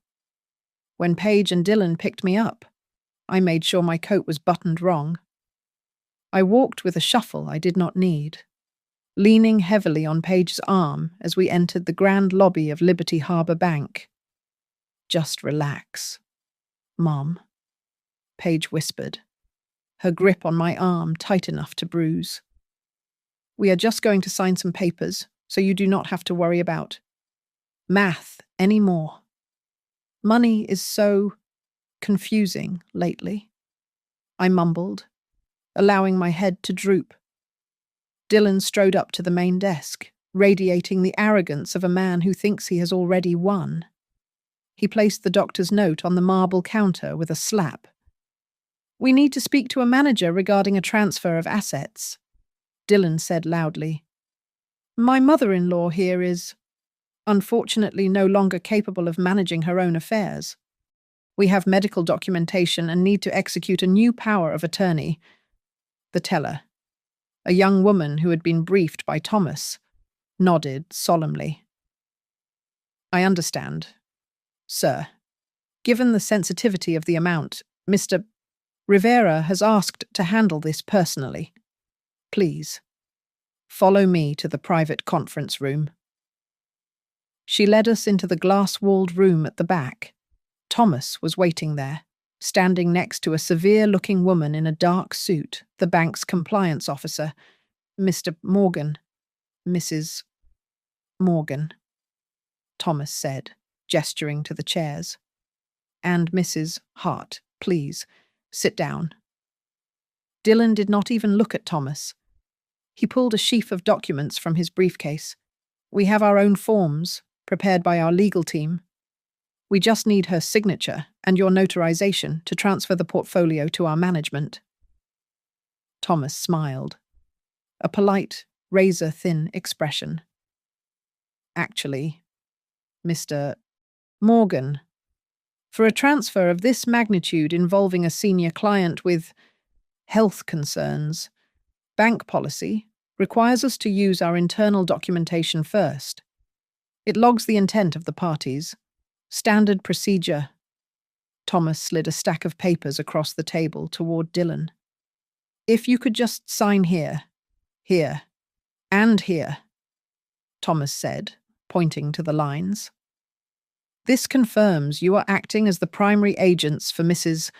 When Paige and Dylan picked me up, I made sure my coat was buttoned wrong. I walked with a shuffle I did not need, leaning heavily on Paige's arm as we entered the grand lobby of Liberty Harbor Bank. "Just relax, Mom," Paige whispered, her grip on my arm tight enough to bruise. "We are just going to sign some papers, so you do not have to worry about math anymore. Money is so confusing lately," I mumbled, allowing my head to droop. Dylan strode up to the main desk, radiating the arrogance of a man who thinks he has already won. He placed the doctor's note on the marble counter with a slap. "We need to speak to a manager regarding a transfer of assets," Dylan said loudly. "My mother-in-law here is, unfortunately, no longer capable of managing her own affairs. We have medical documentation and need to execute a new power of attorney." The teller, a young woman who had been briefed by Thomas, nodded solemnly. "I understand, sir. Given the sensitivity of the amount, Mr. Rivera has asked to handle this personally. Please, follow me to the private conference room." She led us into the glass-walled room at the back. Thomas was waiting there, standing next to a severe-looking woman in a dark suit, the bank's compliance officer, Mr. Morgan. "Mrs. Morgan," Thomas said, gesturing to the chairs. "And Mrs. Hart, please, sit down." Dylan did not even look at Thomas. He pulled a sheaf of documents from his briefcase. "We have our own forms, prepared by our legal team. We just need her signature and your notarization to transfer the portfolio to our management." Thomas smiled, a polite, razor-thin expression. "Actually, Mr. Morgan, for a transfer of this magnitude involving a senior client with health concerns, bank policy requires us to use our internal documentation first. It logs the intent of the parties. Standard procedure." Thomas slid a stack of papers across the table toward Dylan. "If you could just sign here, here, and here," Thomas said, pointing to the lines. "This confirms you are acting as the primary agents for Mrs.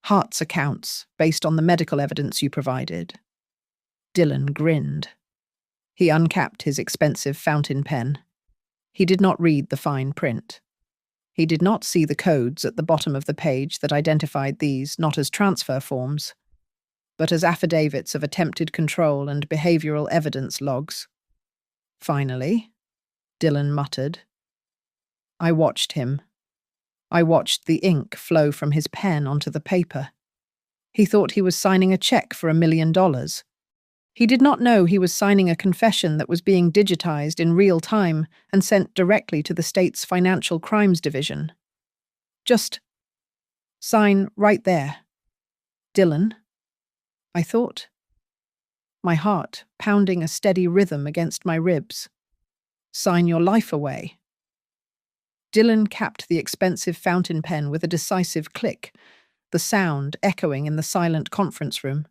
Hart's accounts based on the medical evidence you provided." Dylan grinned. He uncapped his expensive fountain pen. He did not read the fine print. He did not see the codes at the bottom of the page that identified these not as transfer forms, but as affidavits of attempted control and behavioral evidence logs. "Finally," Dylan muttered. I watched him. I watched the ink flow from his pen onto the paper. He thought he was signing a check for $1 million. He did not know he was signing a confession that was being digitized in real time and sent directly to the state's Financial Crimes Division. "Just sign right there, Dylan," I thought, my heart pounding a steady rhythm against my ribs. "Sign your life away." Dylan capped the expensive fountain pen with a decisive click, the sound echoing in the silent conference room.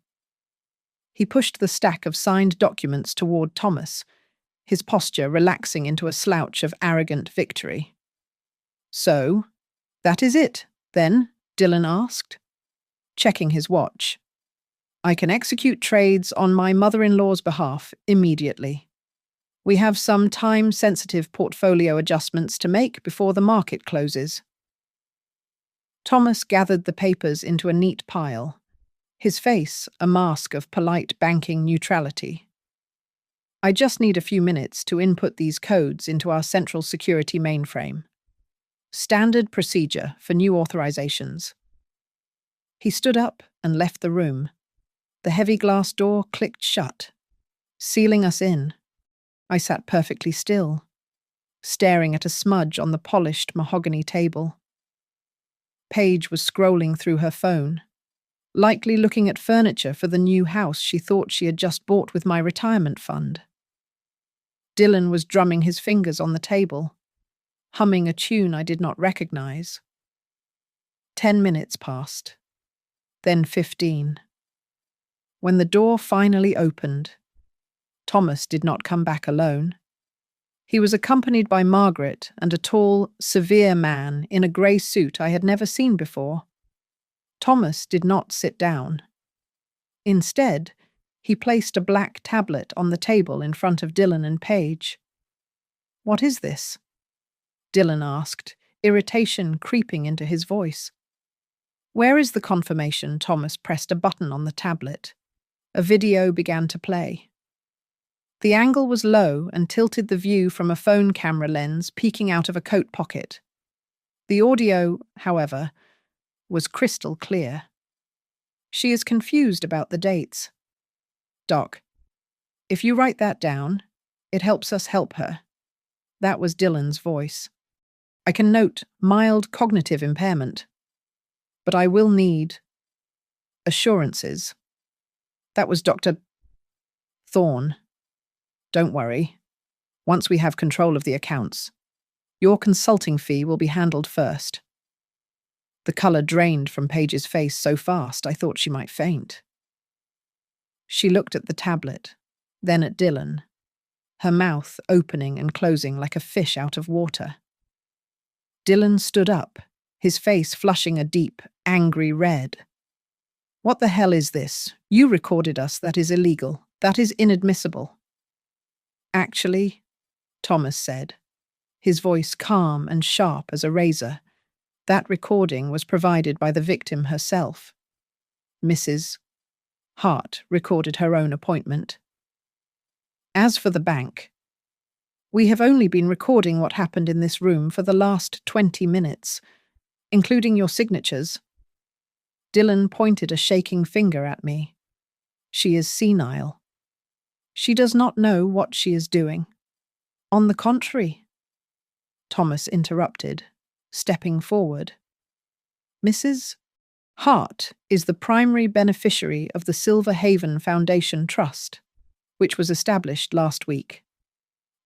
He pushed the stack of signed documents toward Thomas, his posture relaxing into a slouch of arrogant victory. "So, that is it, then?" Dylan asked, checking his watch. "I can execute trades on my mother-in-law's behalf immediately. We have some time-sensitive portfolio adjustments to make before the market closes." Thomas gathered the papers into a neat pile, his face a mask of polite banking neutrality. "I just need a few minutes to input these codes into our central security mainframe. Standard procedure for new authorizations." He stood up and left the room. The heavy glass door clicked shut, sealing us in. I sat perfectly still, staring at a smudge on the polished mahogany table. Paige was scrolling through her phone, likely looking at furniture for the new house she thought she had just bought with my retirement fund. Dylan was drumming his fingers on the table, humming a tune I did not recognize. 10 minutes passed, then 15. When the door finally opened, Thomas did not come back alone. He was accompanied by Margaret and a tall, severe man in a grey suit I had never seen before. Thomas did not sit down. Instead, he placed a black tablet on the table in front of Dylan and Paige. "What is this?" Dylan asked, irritation creeping into his voice. "Where is the confirmation?" Thomas pressed a button on the tablet. A video began to play. The angle was low and tilted the view from a phone camera lens peeking out of a coat pocket. The audio, however, was crystal clear. She is confused about the dates. Doc, if you write that down, it helps us help her. That was Dylan's voice. I can note mild cognitive impairment, but I will need assurances. That was Dr. Thorne. Don't worry. Once we have control of the accounts, your consulting fee will be handled first. The colour drained from Paige's face so fast I thought she might faint. She looked at the tablet, then at Dylan, her mouth opening and closing like a fish out of water. Dylan stood up, his face flushing a deep, angry red. What the hell is this? You recorded us. That is illegal. That is inadmissible. Actually, Thomas said, his voice calm and sharp as a razor, that recording was provided by the victim herself. Mrs. Hart recorded her own appointment. As for the bank, we have only been recording what happened in this room for the last 20 minutes, including your signatures. Dylan pointed a shaking finger at me. She is senile. She does not know what she is doing. On the contrary, Thomas interrupted, stepping forward. Mrs. Hart is the primary beneficiary of the Silver Haven Foundation Trust, which was established last week.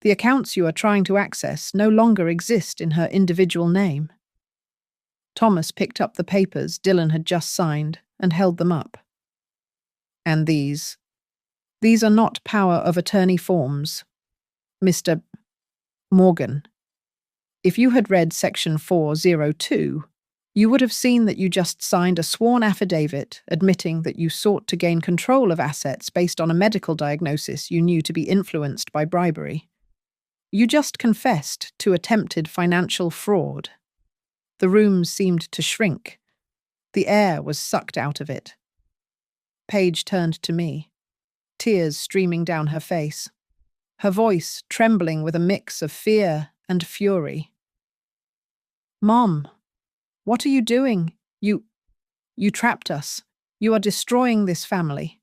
The accounts you are trying to access no longer exist in her individual name. Thomas picked up the papers Dylan had just signed and held them up. And these are not power of attorney forms, Mr. Morgan. If you had read Section 402, you would have seen that you just signed a sworn affidavit admitting that you sought to gain control of assets based on a medical diagnosis you knew to be influenced by bribery. You just confessed to attempted financial fraud. The room seemed to shrink. The air was sucked out of it. Paige turned to me, tears streaming down her face, her voice trembling with a mix of fear and fury. Mom, what are you doing? You trapped us. You are destroying this family.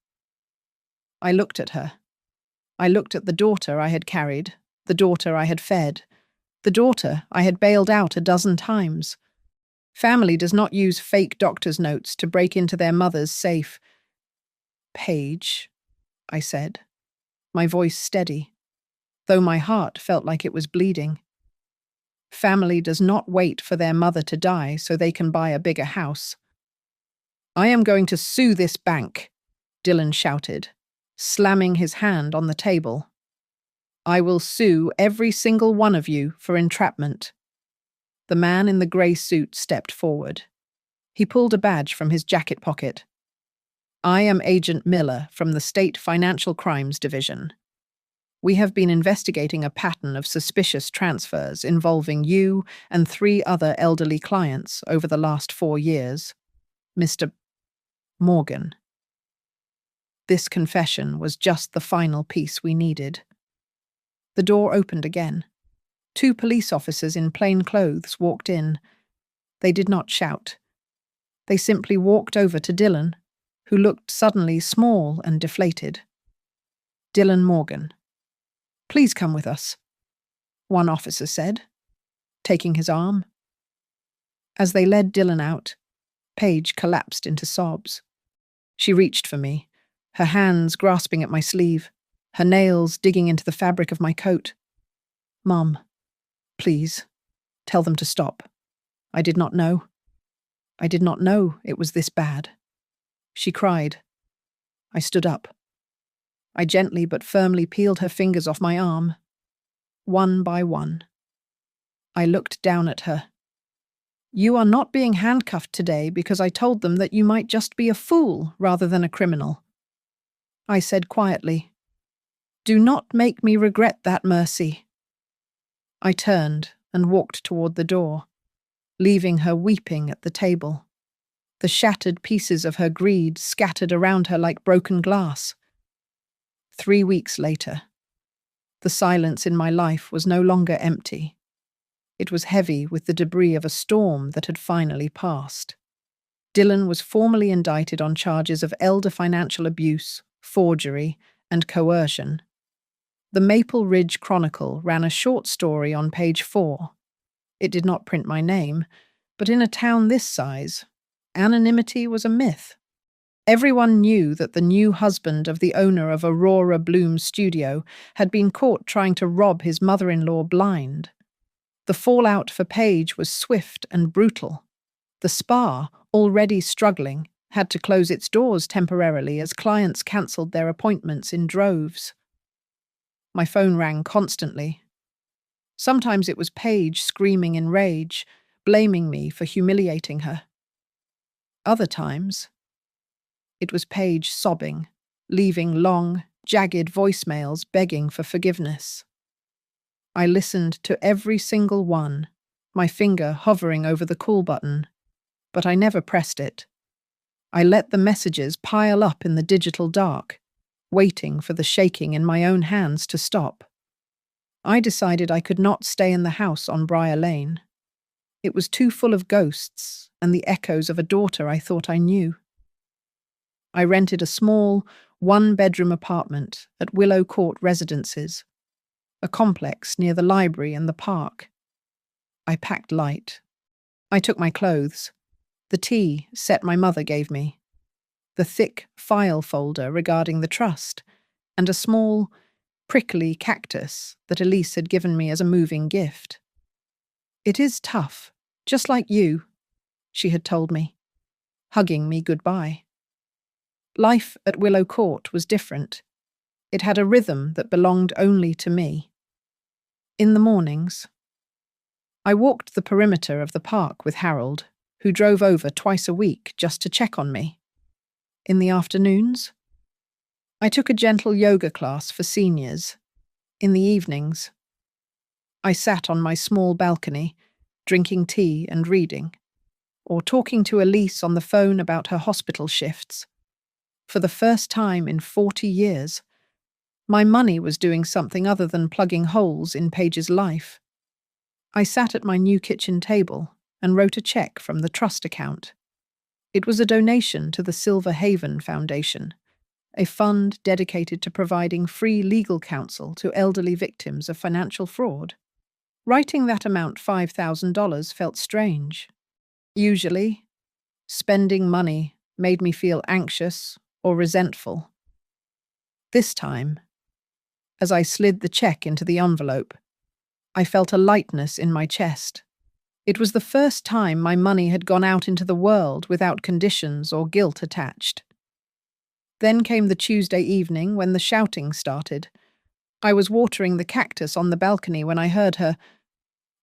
I looked at her. I looked at the daughter I had carried, the daughter I had fed, the daughter I had bailed out a dozen times. Family does not use fake doctor's notes to break into their mother's safe. Paige, I said, my voice steady, though my heart felt like it was bleeding. Family does not wait for their mother to die so they can buy a bigger house. I am going to sue this bank, Dylan shouted, slamming his hand on the table. I will sue every single one of you for entrapment. The man in the grey suit stepped forward. He pulled a badge from his jacket pocket. I am Agent Miller from the State Financial Crimes Division. We have been investigating a pattern of suspicious transfers involving you and 3 other elderly clients over the last 4 years. Mr. Morgan. This confession was just the final piece we needed. The door opened again. 2 police officers in plain clothes walked in. They did not shout. They simply walked over to Dylan, who looked suddenly small and deflated. Dylan Morgan. Please come with us, one officer said, taking his arm. As they led Dylan out, Paige collapsed into sobs. She reached for me, her hands grasping at my sleeve, her nails digging into the fabric of my coat. Mom, please, tell them to stop. I did not know. I did not know it was this bad. She cried. I stood up. I gently but firmly peeled her fingers off my arm, one by one. I looked down at her. You are not being handcuffed today because I told them that you might just be a fool rather than a criminal. I said quietly, Do not make me regret that, Mercy. I turned and walked toward the door, leaving her weeping at the table, the shattered pieces of her greed scattered around her like broken glass. 3 weeks later, The silence in my life was no longer empty. It was heavy with the debris of a storm that had finally passed. Dylan was formally indicted on charges of elder financial abuse, forgery, and coercion. The Maple Ridge Chronicle ran a short story on page 4. It did not print my name, but in a town this size, anonymity was a myth. Everyone knew that the new husband of the owner of Aurora Bloom's studio had been caught trying to rob his mother-in-law blind. The fallout for Paige was swift and brutal. The spa, already struggling, had to close its doors temporarily as clients cancelled their appointments in droves. My phone rang constantly. Sometimes it was Paige screaming in rage, blaming me for humiliating her. Other times, it was Paige sobbing, leaving long, jagged voicemails begging for forgiveness. I listened to every single one, my finger hovering over the call button, but I never pressed it. I let the messages pile up in the digital dark, waiting for the shaking in my own hands to stop. I decided I could not stay in the house on Briar Lane. It was too full of ghosts and the echoes of a daughter I thought I knew. I rented a small, one-bedroom apartment at Willow Court Residences, a complex near the library and the park. I packed light. I took my clothes, the tea set my mother gave me, the thick file folder regarding the trust, and a small, prickly cactus that Elise had given me as a moving gift. "It is tough, just like you," she had told me, hugging me goodbye. Life at Willow Court was different. It had a rhythm that belonged only to me. In the mornings, I walked the perimeter of the park with Harold, who drove over twice a week just to check on me. In the afternoons, I took a gentle yoga class for seniors. In the evenings, I sat on my small balcony, drinking tea and reading, or talking to Elise on the phone about her hospital shifts. For the first time in 40 years, my money was doing something other than plugging holes in Paige's life. I sat at my new kitchen table and wrote a check from the trust account. It was a donation to the Silver Haven Foundation, a fund dedicated to providing free legal counsel to elderly victims of financial fraud. Writing that amount, $5,000, felt strange. Usually, spending money made me feel anxious or resentful. This time, as I slid the check into the envelope, I felt a lightness in my chest. It was the first time my money had gone out into the world without conditions or guilt attached. Then came the Tuesday evening when the shouting started. I was watering the cactus on the balcony when I heard her,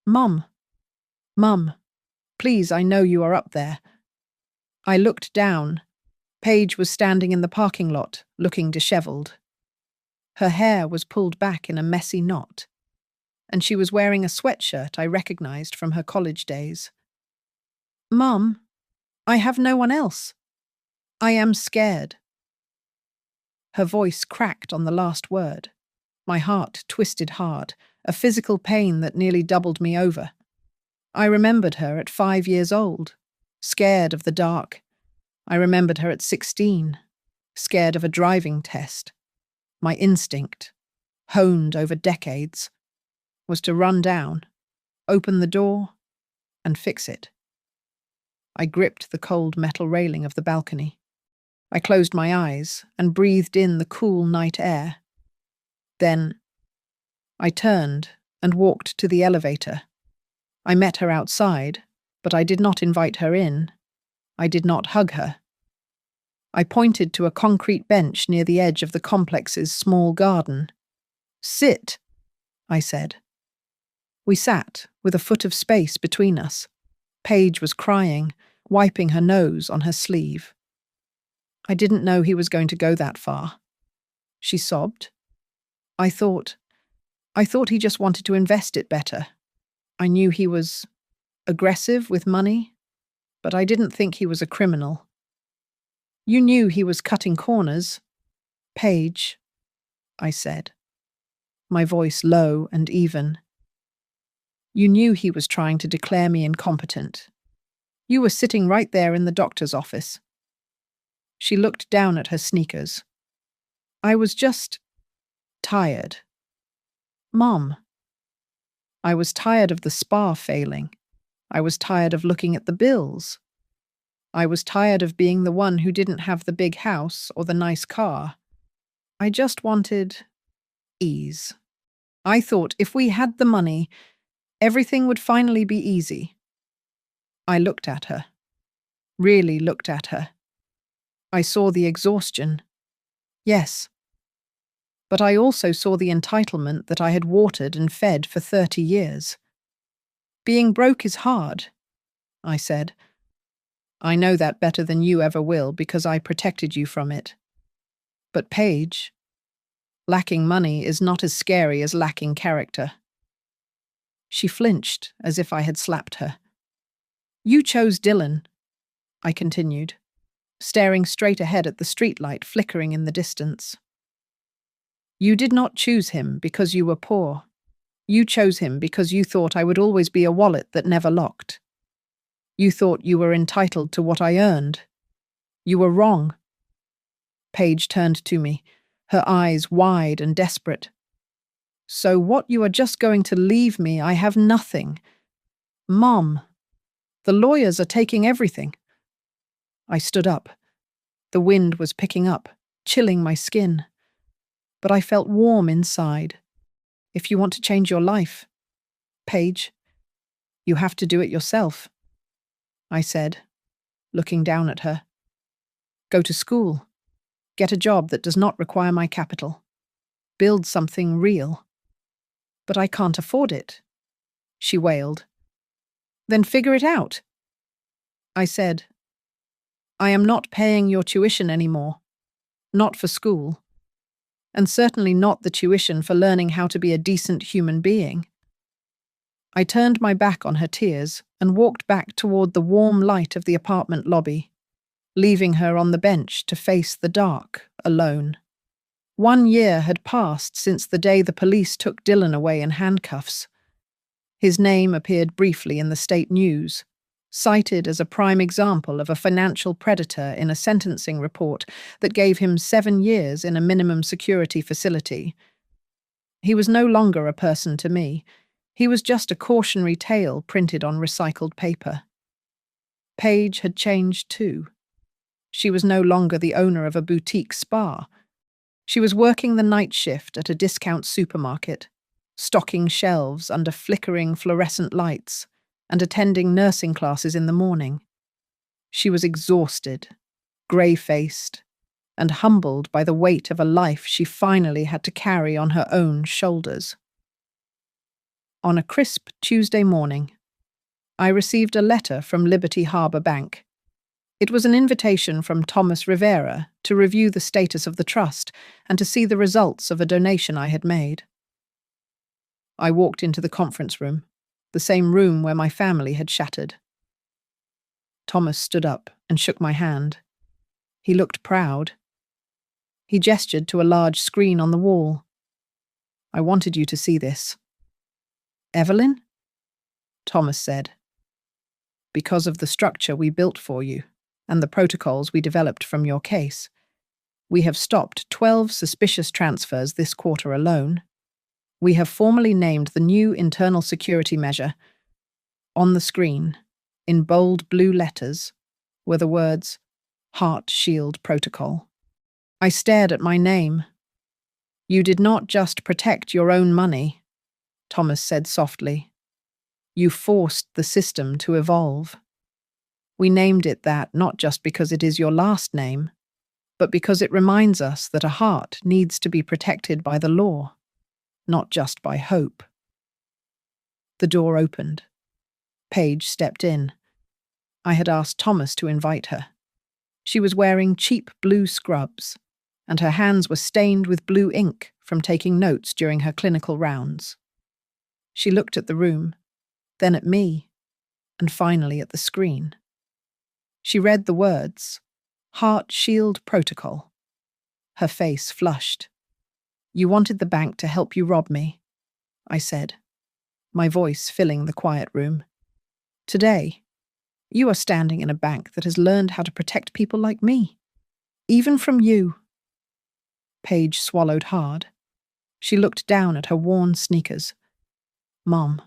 "Mum, Mum, please, I know you are up there." I looked down. Paige was standing in the parking lot, looking disheveled. Her hair was pulled back in a messy knot, and she was wearing a sweatshirt I recognized from her college days. "Mum, I have no one else. I am scared." Her voice cracked on the last word. My heart twisted hard, a physical pain that nearly doubled me over. I remembered her at 5 years old, scared of the dark. I remembered her at 16, scared of a driving test. My instinct, honed over decades, was to run down, open the door, and fix it. I gripped the cold metal railing of the balcony. I closed my eyes and breathed in the cool night air. Then, I turned and walked to the elevator. I met her outside, but I did not invite her in. I did not hug her. I pointed to a concrete bench near the edge of the complex's small garden. "Sit," I said. We sat, with a foot of space between us. Paige was crying, wiping her nose on her sleeve. "I didn't know he was going to go that far," she sobbed. I thought he just wanted to invest it better. I knew he was aggressive with money, but I didn't think he was a criminal. "You knew he was cutting corners." "Paige," I said. my voice low and even. You knew he was trying to declare me incompetent. You were sitting right there in the doctor's office. She looked down at her sneakers. I was just tired. Mom. I was tired of the spa failing. I was tired of looking at the bills. I was tired of being the one who didn't have the big house or the nice car. I just wanted ease. I thought if we had the money, everything would finally be easy. I looked at her. Really looked at her. I saw the exhaustion. Yes. But I also saw the entitlement that I had watered and fed for 30 years. Being broke is hard, I said. I know that better than you ever will because I protected you from it. But Paige, lacking money is not as scary as lacking character. She flinched as if I had slapped her. You chose Dylan, I continued, staring straight ahead at the streetlight flickering in the distance. You did not choose him because you were poor. You chose him because you thought I would always be a wallet that never locked. You thought you were entitled to what I earned. You were wrong. Paige turned to me, her eyes wide and desperate. So what, you are just going to leave me? I have nothing. Mom, the lawyers are taking everything. I stood up. The wind was picking up, chilling my skin. But I felt warm inside. If you want to change your life, Paige, you have to do it yourself, I said, looking down at her. Go to school. Get a job that does not require my capital. Build something real. But I can't afford it, she wailed. Then figure it out. I said, I am not paying your tuition anymore. Not for school. And certainly not the tuition for learning how to be a decent human being. I turned my back on her tears and walked back toward the warm light of the apartment lobby, leaving her on the bench to face the dark, alone. 1 year had passed since the day the police took Dylan away in handcuffs. His name appeared briefly in the state news, cited as a prime example of a financial predator in a sentencing report that gave him 7 years in a minimum security facility. He was no longer a person to me. He was just a cautionary tale printed on recycled paper. Paige had changed too. She was no longer the owner of a boutique spa. She was working the night shift at a discount supermarket, stocking shelves under flickering fluorescent lights, and attending nursing classes in the morning. She was exhausted, grey-faced, and humbled by the weight of a life she finally had to carry on her own shoulders. On a crisp Tuesday morning, I received a letter from Liberty Harbour Bank. It was an invitation from Thomas Rivera to review the status of the trust and to see the results of a donation I had made. I walked into the conference room, the same room where my family had shattered. Thomas stood up and shook my hand. He looked proud. He gestured to a large screen on the wall. I wanted you to see this. Evelyn? Thomas said. Because of the structure we built for you and the protocols we developed from your case, we have stopped 12 suspicious transfers this quarter alone. We have formally named the new internal security measure. On the screen, in bold blue letters, were the words, Heart Shield Protocol. I stared at my name. You did not just protect your own money, Thomas said softly. You forced the system to evolve. We named it that not just because it is your last name, but because it reminds us that a heart needs to be protected by the law, not just by hope. The door opened. Paige stepped in. I had asked Thomas to invite her. She was wearing cheap blue scrubs, and her hands were stained with blue ink from taking notes during her clinical rounds. She looked at the room, then at me, and finally at the screen. She read the words, Heart Shield Protocol. Her face flushed. You wanted the bank to help you rob me, I said, my voice filling the quiet room. Today, you are standing in a bank that has learned how to protect people like me. Even from you. Paige swallowed hard. She looked down at her worn sneakers. Mom.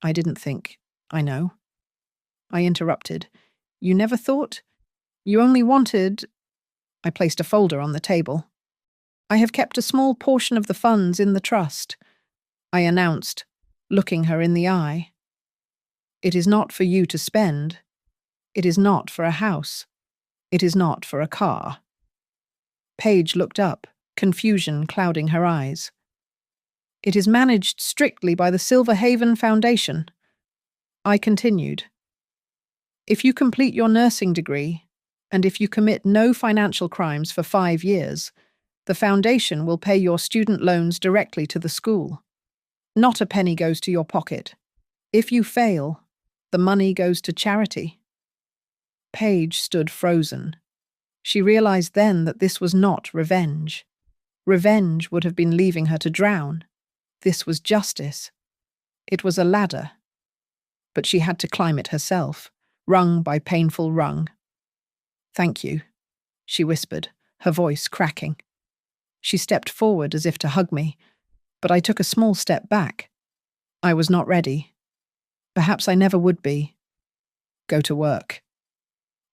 I didn't think. I know. I interrupted. You never thought? You only wanted… I placed a folder on the table. I have kept a small portion of the funds in the trust, I announced, looking her in the eye. It is not for you to spend. It is not for a house. It is not for a car. Paige looked up, confusion clouding her eyes. It is managed strictly by the Silver Haven Foundation. I continued. If you complete your nursing degree, and if you commit no financial crimes for 5 years, the foundation will pay your student loans directly to the school. Not a penny goes to your pocket. If you fail, the money goes to charity. Paige stood frozen. She realized then that this was not revenge. Revenge would have been leaving her to drown. This was justice. It was a ladder. But she had to climb it herself, rung by painful rung. Thank you, she whispered, her voice cracking. She stepped forward as if to hug me, but I took a small step back. I was not ready. Perhaps I never would be. Go to work.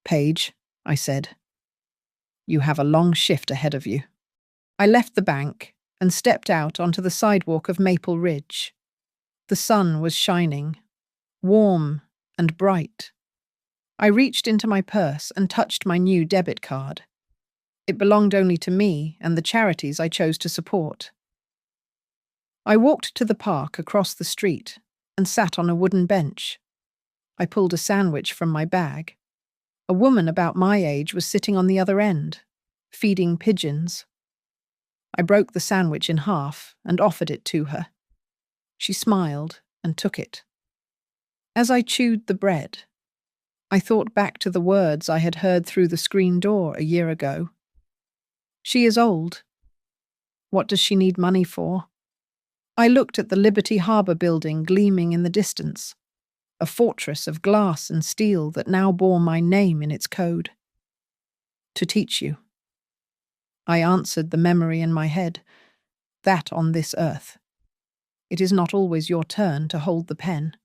Paige, I said. You have a long shift ahead of you. I left the bank and stepped out onto the sidewalk of Maple Ridge. The sun was shining, warm and bright. I reached into my purse and touched my new debit card. It belonged only to me and the charities I chose to support. I walked to the park across the street and sat on a wooden bench. I pulled a sandwich from my bag. A woman about my age was sitting on the other end, feeding pigeons. I broke the sandwich in half and offered it to her. She smiled and took it. As I chewed the bread, I thought back to the words I had heard through the screen door a year ago. She is old. What does she need money for? I looked at the Liberty Harbour building gleaming in the distance, a fortress of glass and steel that now bore my name in its code. To teach you. I answered the memory in my head, that on this earth. It is not always your turn to hold the pen.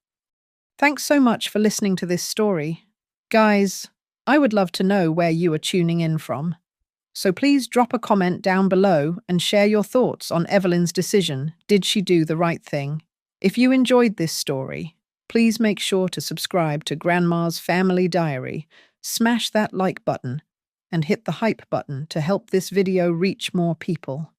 Thanks so much for listening to this story. Guys, I would love to know where you are tuning in from. So please drop a comment down below and share your thoughts on Evelyn's decision. Did she do the right thing? If you enjoyed this story, please make sure to subscribe to Grandma's Family Diary, smash that like button, and hit the hype button to help this video reach more people.